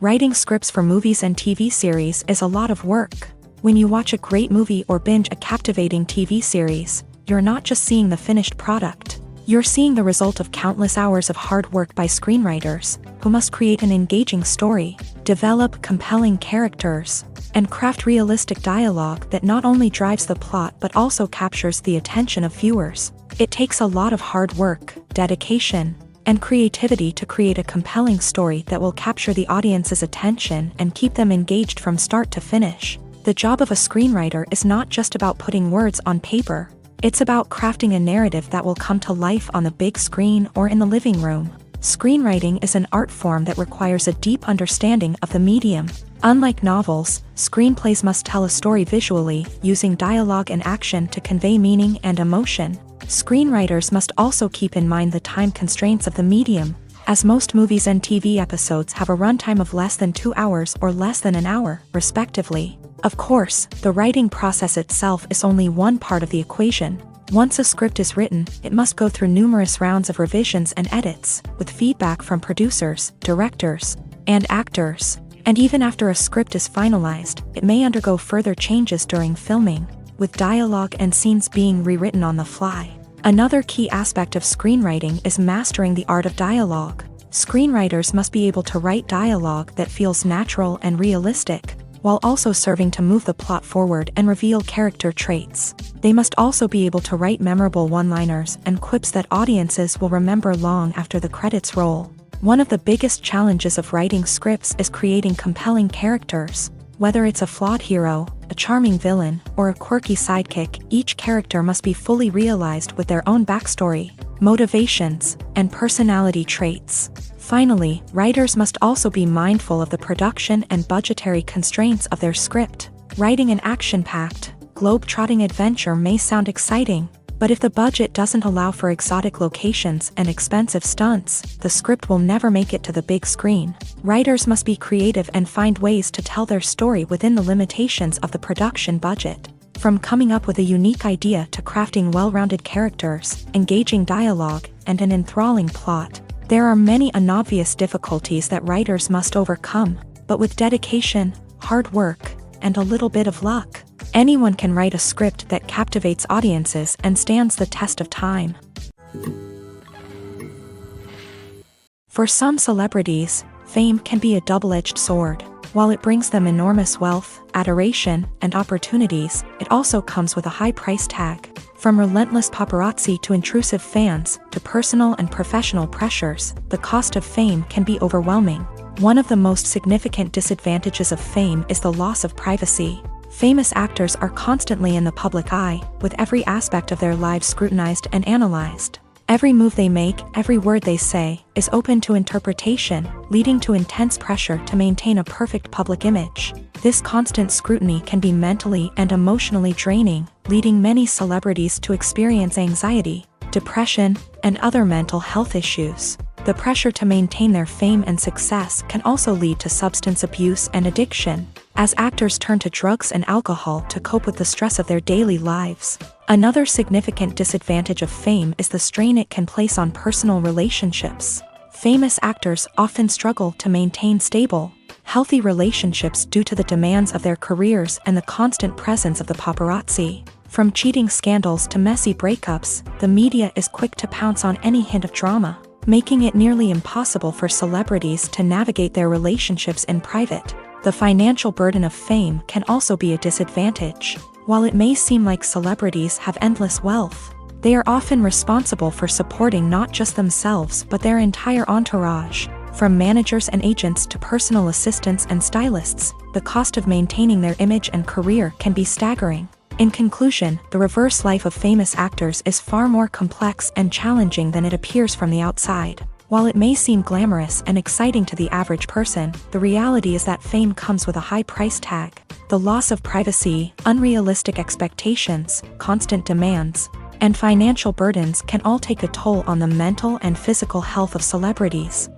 Writing scripts for movies and TV series is a lot of work. When you watch a great movie or binge a captivating TV series, you're not just seeing the finished product. You're seeing the result of countless hours of hard work by screenwriters, who must create an engaging story, develop compelling characters, and craft realistic dialogue that not only drives the plot but also captures the attention of viewers. It takes a lot of hard work, dedication, and creativity to create a compelling story that will capture the audience's attention and keep them engaged from start to finish. The job of a screenwriter is not just about putting words on paper. It's about crafting a narrative that will come to life on the big screen or in the living room. Screenwriting is an art form that requires a deep understanding of the medium. Unlike novels, screenplays must tell a story visually, using dialogue and action to convey meaning and emotion. Screenwriters must also keep in mind the time constraints of the medium, as most movies and TV episodes have a runtime of less than 2 hours or less than an hour, respectively. Of course, the writing process itself is only one part of the equation. Once a script is written, it must go through numerous rounds of revisions and edits, with feedback from producers, directors, and actors. And even after a script is finalized, it may undergo further changes during filming, with dialogue and scenes being rewritten on the fly. Another key aspect of screenwriting is mastering the art of dialogue. Screenwriters must be able to write dialogue that feels natural and realistic, while also serving to move the plot forward and reveal character traits. They must also be able to write memorable one-liners and quips that audiences will remember long after the credits roll. One of the biggest challenges of writing scripts is creating compelling characters. Whether it's a flawed hero, a charming villain, or a quirky sidekick, each character must be fully realized with their own backstory, motivations, and personality traits. Finally, writers must also be mindful of the production and budgetary constraints of their script. Writing an action-packed, globe-trotting adventure may sound exciting, but if the budget doesn't allow for exotic locations and expensive stunts, the script will never make it to the big screen. Writers must be creative and find ways to tell their story within the limitations of the production budget. From coming up with a unique idea to crafting well-rounded characters, engaging dialogue, and an enthralling plot, there are many unobvious difficulties that writers must overcome, but with dedication, hard work, and a little bit of luck, anyone can write a script that captivates audiences and stands the test of time. For some celebrities, fame can be a double-edged sword. While it brings them enormous wealth, adoration, and opportunities, it also comes with a high price tag. From relentless paparazzi to intrusive fans, to personal and professional pressures, the cost of fame can be overwhelming. One of the most significant disadvantages of fame is the loss of privacy. Famous actors are constantly in the public eye, with every aspect of their lives scrutinized and analyzed. Every move they make, every word they say, is open to interpretation, leading to intense pressure to maintain a perfect public image. This constant scrutiny can be mentally and emotionally draining, leading many celebrities to experience anxiety, depression, and other mental health issues. The pressure to maintain their fame and success can also lead to substance abuse and addiction, as actors turn to drugs and alcohol to cope with the stress of their daily lives. Another significant disadvantage of fame is the strain it can place on personal relationships. Famous actors often struggle to maintain stable, healthy relationships due to the demands of their careers and the constant presence of the paparazzi. From cheating scandals to messy breakups, the media is quick to pounce on any hint of drama, making it nearly impossible for celebrities to navigate their relationships in private. The financial burden of fame can also be a disadvantage. While it may seem like celebrities have endless wealth, they are often responsible for supporting not just themselves but their entire entourage. From managers and agents to personal assistants and stylists, the cost of maintaining their image and career can be staggering. In conclusion, the reverse life of famous actors is far more complex and challenging than it appears from the outside. While it may seem glamorous and exciting to the average person, the reality is that fame comes with a high price tag. The loss of privacy, unrealistic expectations, constant demands, and financial burdens can all take a toll on the mental and physical health of celebrities.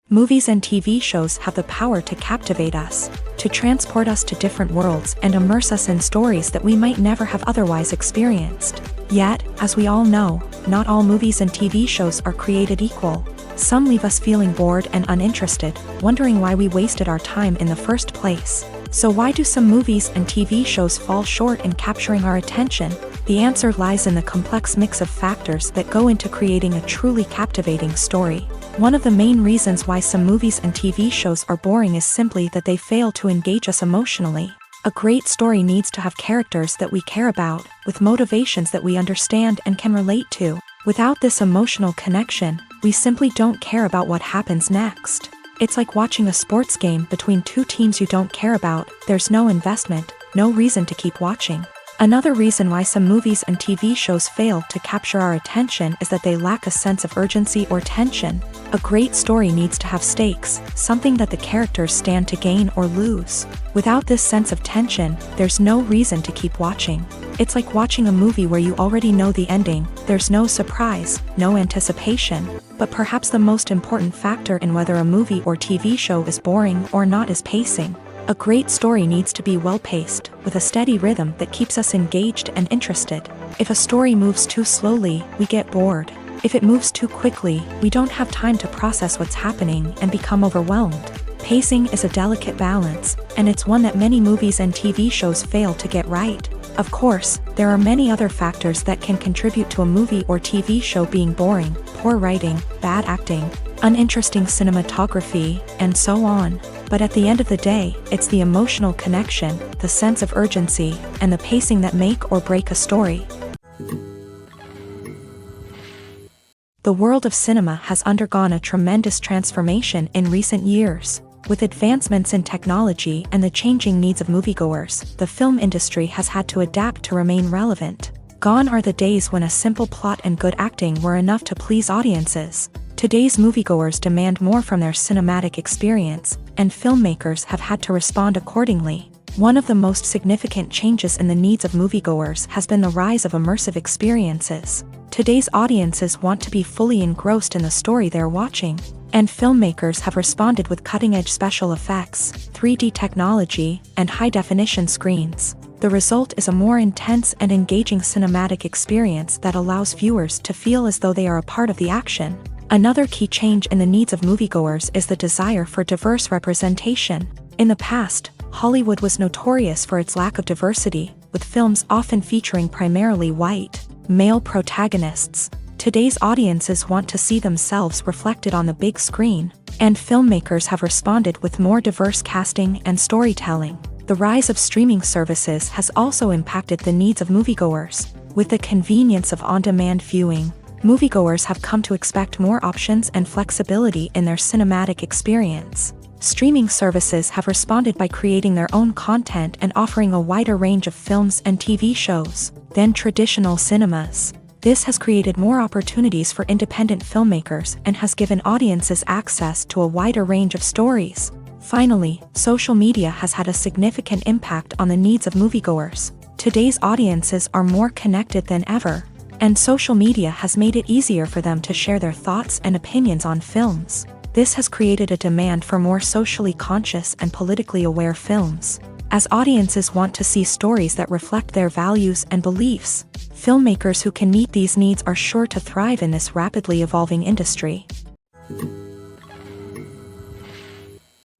Movies and TV shows have the power to captivate us, to transport us to different worlds and immerse us in stories that we might never have otherwise experienced. Yet, as we all know, not all movies and TV shows are created equal. Some leave us feeling bored and uninterested, wondering why we wasted our time in the first place. So why do some movies and TV shows fall short in capturing our attention? The answer lies in the complex mix of factors that go into creating a truly captivating story. One of the main reasons why some movies and TV shows are boring is simply that they fail to engage us emotionally. A great story needs to have characters that we care about, with motivations that we understand and can relate to. Without this emotional connection, we simply don't care about what happens next. It's like watching a sports game between two teams you don't care about. There's no investment, no reason to keep watching. Another reason why some movies and TV shows fail to capture our attention is that they lack a sense of urgency or tension. A great story needs to have stakes, something that the characters stand to gain or lose. Without this sense of tension, there's no reason to keep watching. It's like watching a movie where you already know the ending. There's no surprise, no anticipation. But perhaps the most important factor in whether a movie or TV show is boring or not is pacing. A great story needs to be well-paced, with a steady rhythm that keeps us engaged and interested. If a story moves too slowly, we get bored. If it moves too quickly, we don't have time to process what's happening and become overwhelmed. Pacing is a delicate balance, and it's one that many movies and TV shows fail to get right. Of course, there are many other factors that can contribute to a movie or TV show being boring: poor writing, bad acting, uninteresting cinematography, and so on. But at the end of the day, it's the emotional connection, the sense of urgency, and the pacing that make or break a story. The world of cinema has undergone a tremendous transformation in recent years. With advancements in technology and the changing needs of moviegoers, the film industry has had to adapt to remain relevant. Gone are the days when a simple plot and good acting were enough to please audiences. Today's moviegoers demand more from their cinematic experience, and filmmakers have had to respond accordingly. One of the most significant changes in the needs of moviegoers has been the rise of immersive experiences. Today's audiences want to be fully engrossed in the story they're watching, and filmmakers have responded with cutting-edge special effects, 3D technology, and high-definition screens. The result is a more intense and engaging cinematic experience that allows viewers to feel as though they are a part of the action. Another key change in the needs of moviegoers is the desire for diverse representation. In the past, Hollywood was notorious for its lack of diversity, with films often featuring primarily white, male protagonists. Today's audiences want to see themselves reflected on the big screen, and filmmakers have responded with more diverse casting and storytelling. The rise of streaming services has also impacted the needs of moviegoers. With the convenience of on-demand viewing, moviegoers have come to expect more options and flexibility in their cinematic experience. Streaming services have responded by creating their own content and offering a wider range of films and TV shows than traditional cinemas. This has created more opportunities for independent filmmakers and has given audiences access to a wider range of stories. Finally, social media has had a significant impact on the needs of moviegoers. Today's audiences are more connected than ever, and social media has made it easier for them to share their thoughts and opinions on films. This has created a demand for more socially conscious and politically aware films. As audiences want to see stories that reflect their values and beliefs, filmmakers who can meet these needs are sure to thrive in this rapidly evolving industry.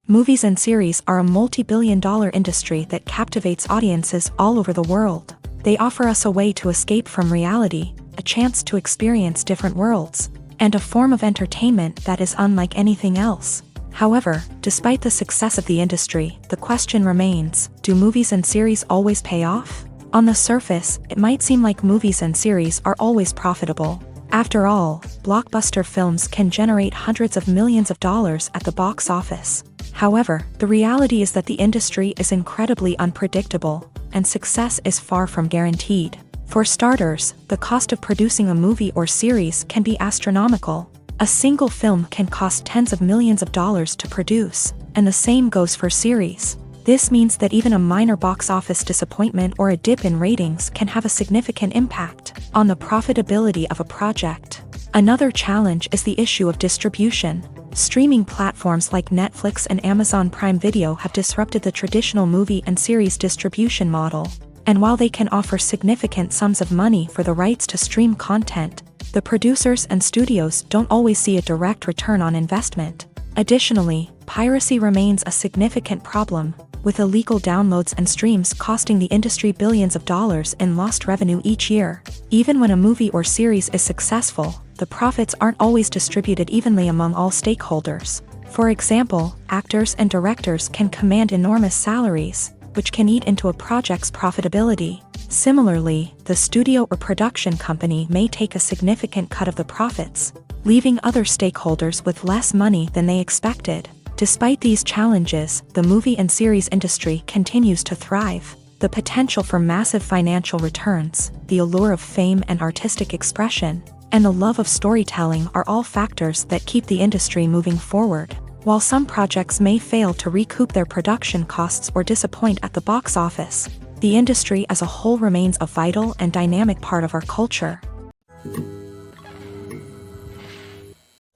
Movies and series are a multi-billion-dollar industry that captivates audiences all over the world. They offer us a way to escape from reality, a chance to experience different worlds, and a form of entertainment that is unlike anything else. However, despite the success of the industry, the question remains, do movies and series always pay off? On the surface, it might seem like movies and series are always profitable. After all, blockbuster films can generate hundreds of millions of dollars at the box office. However, the reality is that the industry is incredibly unpredictable, and success is far from guaranteed. For starters, the cost of producing a movie or series can be astronomical. A single film can cost tens of millions of dollars to produce, and the same goes for series. This means that even a minor box office disappointment or a dip in ratings can have a significant impact on the profitability of a project. Another challenge is the issue of distribution. Streaming platforms like Netflix and Amazon Prime Video have disrupted the traditional movie and series distribution model. And while they can offer significant sums of money for the rights to stream content, the producers and studios don't always see a direct return on investment. Additionally, piracy remains a significant problem, with illegal downloads and streams costing the industry billions of dollars in lost revenue each year. Even when a movie or series is successful, the profits aren't always distributed evenly among all stakeholders. For example, actors and directors can command enormous salaries, which can eat into a project's profitability. Similarly, the studio or production company may take a significant cut of the profits, leaving other stakeholders with less money than they expected. Despite these challenges, the movie and series industry continues to thrive. The potential for massive financial returns, the allure of fame and artistic expression, and the love of storytelling are all factors that keep the industry moving forward. While some projects may fail to recoup their production costs or disappoint at the box office, the industry as a whole remains a vital and dynamic part of our culture.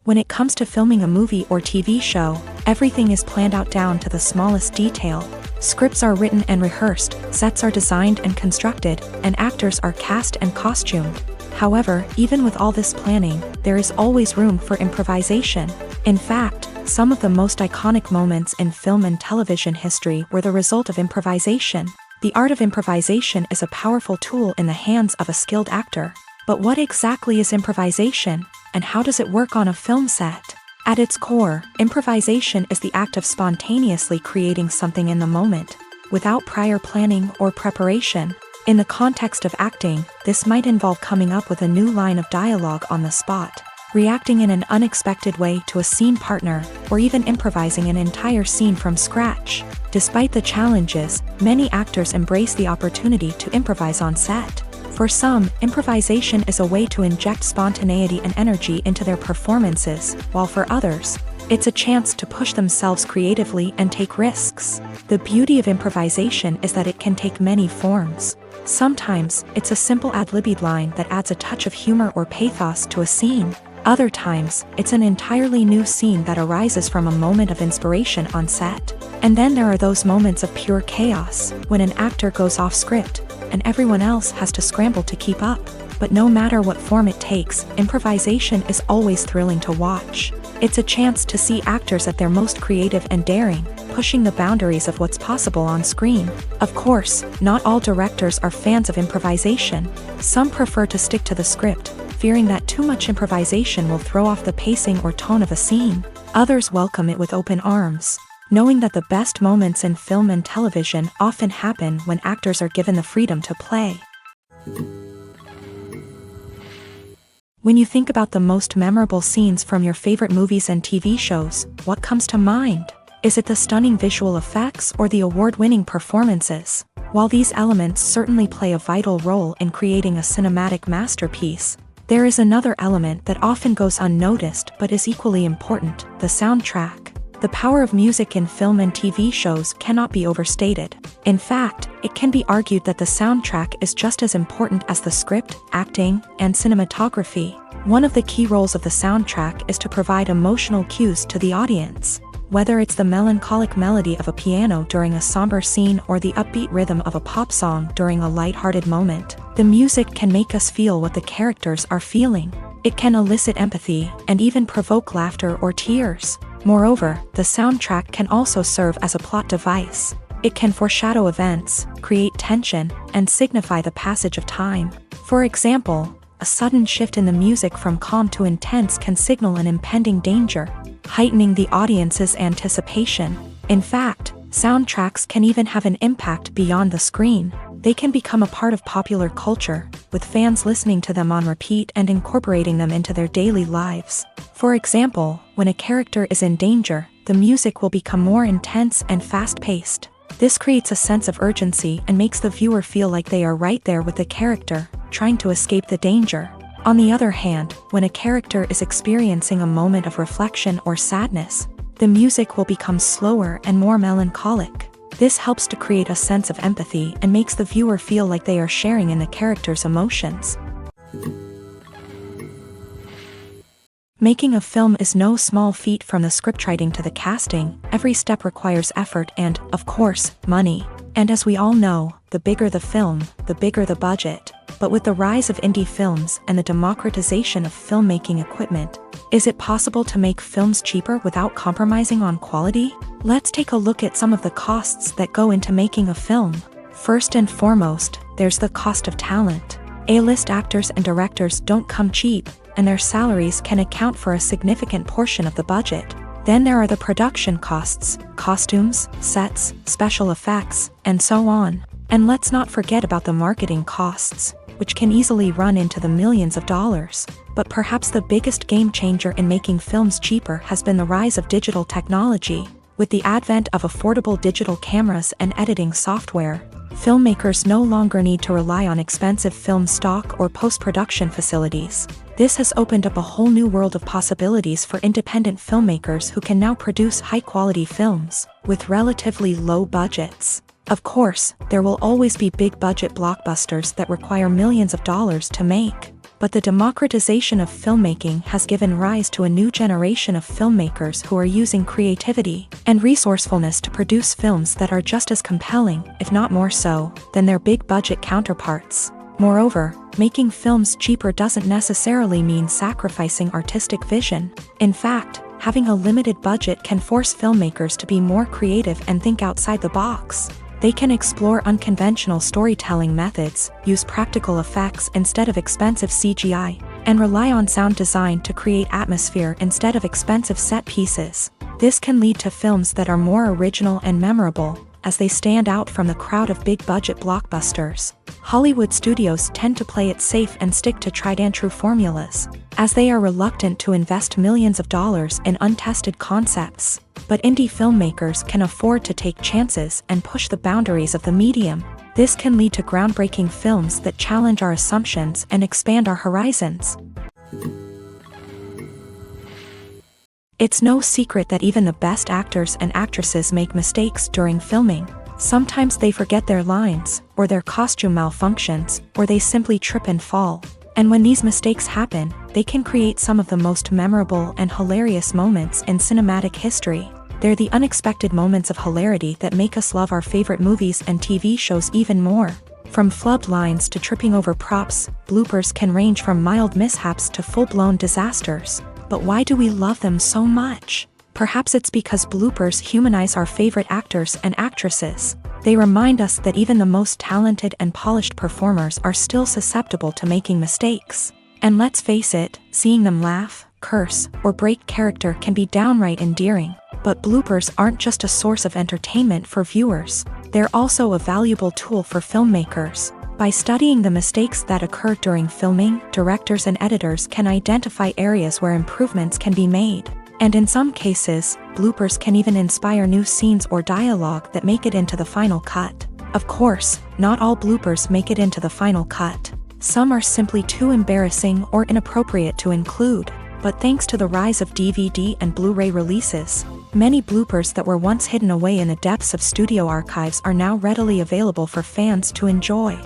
When it comes to filming a movie or TV show, everything is planned out down to the smallest detail. Scripts are written and rehearsed, sets are designed and constructed, and actors are cast and costumed. However, even with all this planning, there is always room for improvisation. In fact, some of the most iconic moments in film and television history were the result of improvisation. The art of improvisation is a powerful tool in the hands of a skilled actor. But what exactly is improvisation, and how does it work on a film set? At its core, improvisation is the act of spontaneously creating something in the moment, without prior planning or preparation. In the context of acting, this might involve coming up with a new line of dialogue on the spot, reacting in an unexpected way to a scene partner, or even improvising an entire scene from scratch. Despite the challenges, many actors embrace the opportunity to improvise on set. For some, improvisation is a way to inject spontaneity and energy into their performances, while for others, it's a chance to push themselves creatively and take risks. The beauty of improvisation is that it can take many forms. Sometimes, it's a simple ad-libbed line that adds a touch of humor or pathos to a scene. Other times, it's an entirely new scene that arises from a moment of inspiration on set. And then there are those moments of pure chaos, when an actor goes off script, and everyone else has to scramble to keep up. But no matter what form it takes, improvisation is always thrilling to watch. It's a chance to see actors at their most creative and daring, pushing the boundaries of what's possible on screen. Of course, not all directors are fans of improvisation. Some prefer to stick to the script, fearing that too much improvisation will throw off the pacing or tone of a scene. Others welcome it with open arms, knowing that the best moments in film and television often happen when actors are given the freedom to play. When you think about the most memorable scenes from your favorite movies and TV shows, what comes to mind? Is it the stunning visual effects or the award-winning performances? While these elements certainly play a vital role in creating a cinematic masterpiece, there is another element that often goes unnoticed but is equally important: the soundtrack. The power of music in film and TV shows cannot be overstated. In fact, it can be argued that the soundtrack is just as important as the script, acting, and cinematography. One of the key roles of the soundtrack is to provide emotional cues to the audience. Whether it's the melancholic melody of a piano during a somber scene or the upbeat rhythm of a pop song during a light-hearted moment, the music can make us feel what the characters are feeling. It can elicit empathy and even provoke laughter or tears. Moreover, the soundtrack can also serve as a plot device. It can foreshadow events, create tension, and signify the passage of time. For example, a sudden shift in the music from calm to intense can signal an impending danger, heightening the audience's anticipation. In fact, soundtracks can even have an impact beyond the screen. They can become a part of popular culture, with fans listening to them on repeat and incorporating them into their daily lives. For example, when a character is in danger, the music will become more intense and fast-paced. This creates a sense of urgency and makes the viewer feel like they are right there with the character, trying to escape the danger. On the other hand, when a character is experiencing a moment of reflection or sadness, the music will become slower and more melancholic. This helps to create a sense of empathy and makes the viewer feel like they are sharing in the character's emotions. Making a film is no small feat. From the scriptwriting to the casting, every step requires effort and, of course, money. And as we all know, the bigger the film, the bigger the budget. But with the rise of indie films and the democratization of filmmaking equipment, is it possible to make films cheaper without compromising on quality? Let's take a look at some of the costs that go into making a film. First and foremost, there's the cost of talent. A-list actors and directors don't come cheap, and their salaries can account for a significant portion of the budget. Then there are the production costs, costumes, sets, special effects, and so on. And let's not forget about the marketing costs, which can easily run into the millions of dollars. But perhaps the biggest game changer in making films cheaper has been the rise of digital technology. With the advent of affordable digital cameras and editing software, filmmakers no longer need to rely on expensive film stock or post-production facilities. This has opened up a whole new world of possibilities for independent filmmakers who can now produce high-quality films with relatively low budgets. Of course, there will always be big-budget blockbusters that require millions of dollars to make. But the democratization of filmmaking has given rise to a new generation of filmmakers who are using creativity and resourcefulness to produce films that are just as compelling, if not more so, than their big-budget counterparts. Moreover, making films cheaper doesn't necessarily mean sacrificing artistic vision. In fact, having a limited budget can force filmmakers to be more creative and think outside the box. They can explore unconventional storytelling methods, use practical effects instead of expensive CGI, and rely on sound design to create atmosphere instead of expensive set pieces. This can lead to films that are more original and memorable, as they stand out from the crowd of big-budget blockbusters. Hollywood studios tend to play it safe and stick to tried-and-true formulas, as they are reluctant to invest millions of dollars in untested concepts. But indie filmmakers can afford to take chances and push the boundaries of the medium. This can lead to groundbreaking films that challenge our assumptions and expand our horizons. It's no secret that even the best actors and actresses make mistakes during filming. Sometimes they forget their lines, or their costume malfunctions, or they simply trip and fall. And when these mistakes happen, they can create some of the most memorable and hilarious moments in cinematic history. They're the unexpected moments of hilarity that make us love our favorite movies and TV shows even more. From flubbed lines to tripping over props, bloopers can range from mild mishaps to full-blown disasters. But why do we love them so much? Perhaps it's because bloopers humanize our favorite actors and actresses. They remind us that even the most talented and polished performers are still susceptible to making mistakes. And let's face it, seeing them laugh, curse, or break character can be downright endearing. But bloopers aren't just a source of entertainment for viewers. They're also a valuable tool for filmmakers. By studying the mistakes that occur during filming, directors and editors can identify areas where improvements can be made. And in some cases, bloopers can even inspire new scenes or dialogue that make it into the final cut. Of course, not all bloopers make it into the final cut. Some are simply too embarrassing or inappropriate to include. But thanks to the rise of DVD and Blu-ray releases, many bloopers that were once hidden away in the depths of studio archives are now readily available for fans to enjoy.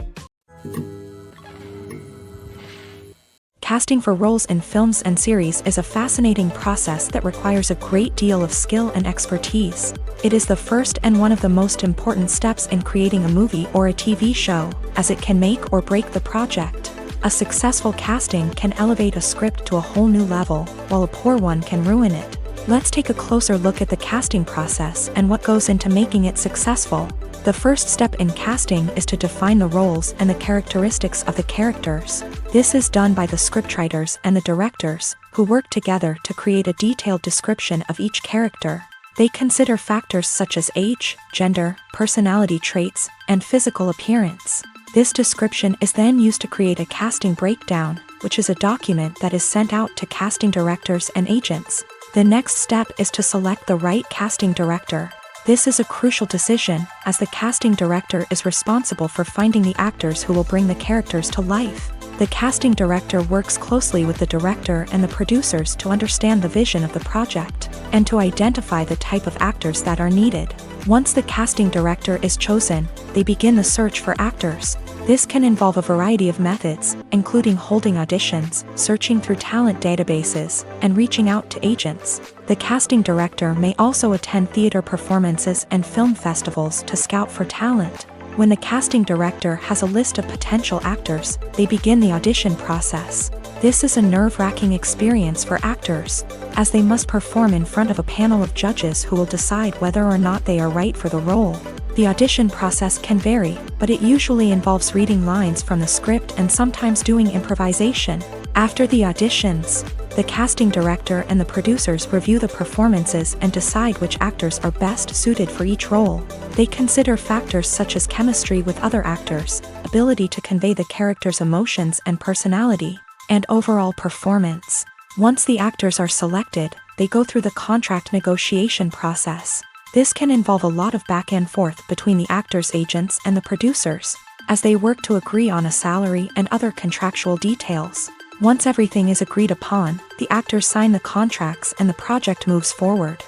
Casting for roles in films and series is a fascinating process that requires a great deal of skill and expertise. It is the first and one of the most important steps in creating a movie or a TV show, as it can make or break the project. A successful casting can elevate a script to a whole new level, while a poor one can ruin it. Let's take a closer look at the casting process and what goes into making it successful. The first step in casting is to define the roles and the characteristics of the characters. This is done by the scriptwriters and the directors, who work together to create a detailed description of each character. They consider factors such as age, gender, personality traits, and physical appearance. This description is then used to create a casting breakdown, which is a document that is sent out to casting directors and agents. The next step is to select the right casting director. This is a crucial decision, as the casting director is responsible for finding the actors who will bring the characters to life. The casting director works closely with the director and the producers to understand the vision of the project, and to identify the type of actors that are needed. Once the casting director is chosen, they begin the search for actors. This can involve a variety of methods, including holding auditions, searching through talent databases, and reaching out to agents. The casting director may also attend theater performances and film festivals to scout for talent. When the casting director has a list of potential actors, they begin the audition process. This is a nerve-wracking experience for actors, as they must perform in front of a panel of judges who will decide whether or not they are right for the role. The audition process can vary, but it usually involves reading lines from the script and sometimes doing improvisation. After the auditions, the casting director and the producers review the performances and decide which actors are best suited for each role. They consider factors such as chemistry with other actors, ability to convey the character's emotions and personality, and overall performance. Once the actors are selected, they go through the contract negotiation process. This can involve a lot of back and forth between the actors' agents and the producers, as they work to agree on a salary and other contractual details. Once everything is agreed upon, the actors sign the contracts and the project moves forward.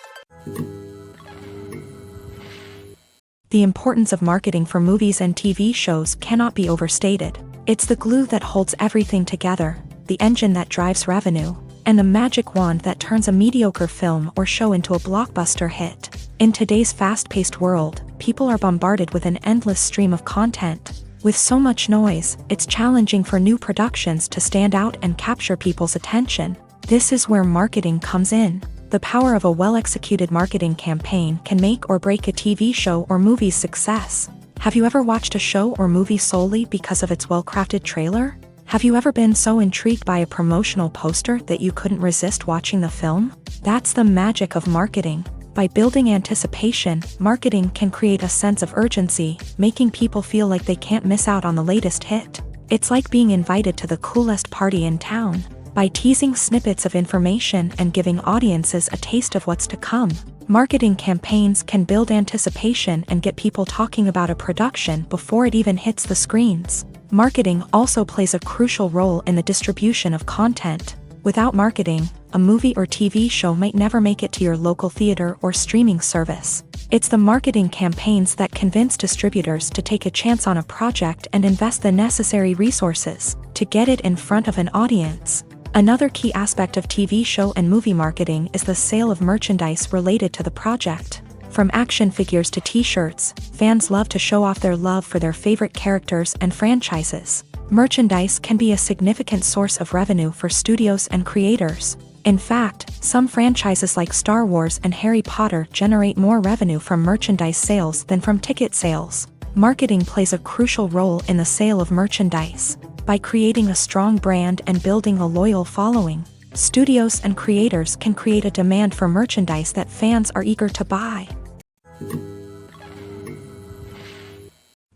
The importance of marketing for movies and TV shows cannot be overstated. It's the glue that holds everything together, the engine that drives revenue, and the magic wand that turns a mediocre film or show into a blockbuster hit. In today's fast-paced world, people are bombarded with an endless stream of content. With so much noise, it's challenging for new productions to stand out and capture people's attention. This is where marketing comes in. The power of a well-executed marketing campaign can make or break a TV show or movie's success. Have you ever watched a show or movie solely because of its well-crafted trailer? Have you ever been so intrigued by a promotional poster that you couldn't resist watching the film? That's the magic of marketing. By building anticipation, marketing can create a sense of urgency, making people feel like they can't miss out on the latest hit. It's like being invited to the coolest party in town. By teasing snippets of information and giving audiences a taste of what's to come, marketing campaigns can build anticipation and get people talking about a production before it even hits the screens. Marketing also plays a crucial role in the distribution of content. Without marketing, a movie or TV show might never make it to your local theater or streaming service. It's the marketing campaigns that convince distributors to take a chance on a project and invest the necessary resources to get it in front of an audience. Another key aspect of TV show and movie marketing is the sale of merchandise related to the project. From action figures to t-shirts, fans love to show off their love for their favorite characters and franchises. Merchandise can be a significant source of revenue for studios and creators. In fact, some franchises like Star Wars and Harry Potter generate more revenue from merchandise sales than from ticket sales. Marketing plays a crucial role in the sale of merchandise. By creating a strong brand and building a loyal following, studios and creators can create a demand for merchandise that fans are eager to buy.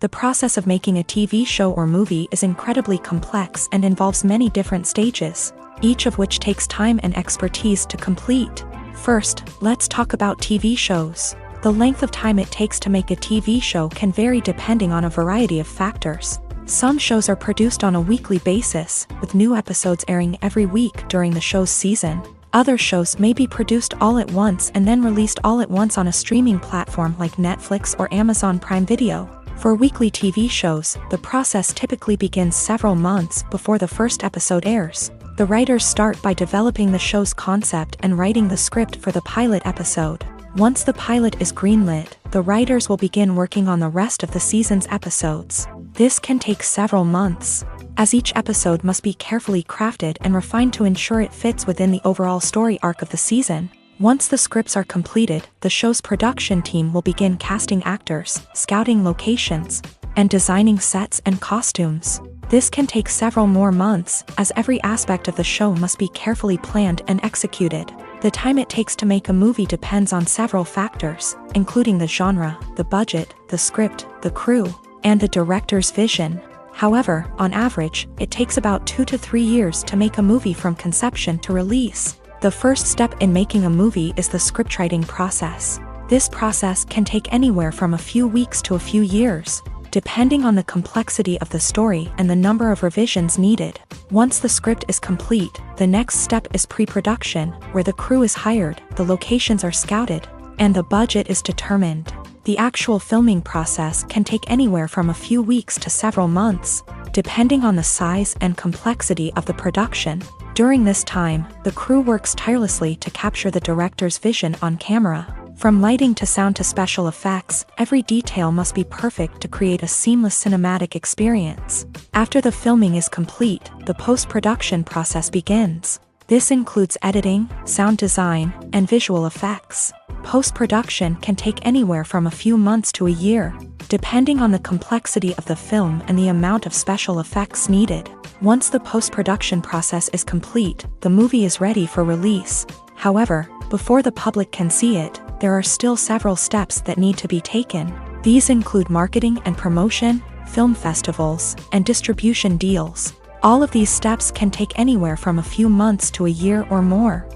The process of making a TV show or movie is incredibly complex and involves many different stages, each of which takes time and expertise to complete. First, let's talk about TV shows. The length of time it takes to make a TV show can vary depending on a variety of factors. Some shows are produced on a weekly basis, with new episodes airing every week during the show's season. Other shows may be produced all at once and then released all at once on a streaming platform like Netflix or Amazon Prime Video. For weekly TV shows, the process typically begins several months before the first episode airs. The writers start by developing the show's concept and writing the script for the pilot episode. Once the pilot is greenlit, the writers will begin working on the rest of the season's episodes. This can take several months, as each episode must be carefully crafted and refined to ensure it fits within the overall story arc of the season. Once the scripts are completed, the show's production team will begin casting actors, scouting locations, and designing sets and costumes. This can take several more months, as every aspect of the show must be carefully planned and executed. The time it takes to make a movie depends on several factors, including the genre, the budget, the script, the crew, and the director's vision. However, on average, it takes about 2 to 3 years to make a movie from conception to release. The first step in making a movie is the scriptwriting process. This process can take anywhere from a few weeks to a few years, depending on the complexity of the story and the number of revisions needed. Once the script is complete, the next step is pre-production, where the crew is hired, the locations are scouted, and the budget is determined. The actual filming process can take anywhere from a few weeks to several months, depending on the size and complexity of the production. During this time, the crew works tirelessly to capture the director's vision on camera. From lighting to sound to special effects, every detail must be perfect to create a seamless cinematic experience. After the filming is complete, the post-production process begins. This includes editing, sound design, and visual effects. Post-production can take anywhere from a few months to a year, depending on the complexity of the film and the amount of special effects needed. Once the post-production process is complete, the movie is ready for release. However, before the public can see it, there are still several steps that need to be taken. These include marketing and promotion, film festivals, and distribution deals. All of these steps can take anywhere from a few months to a year or more.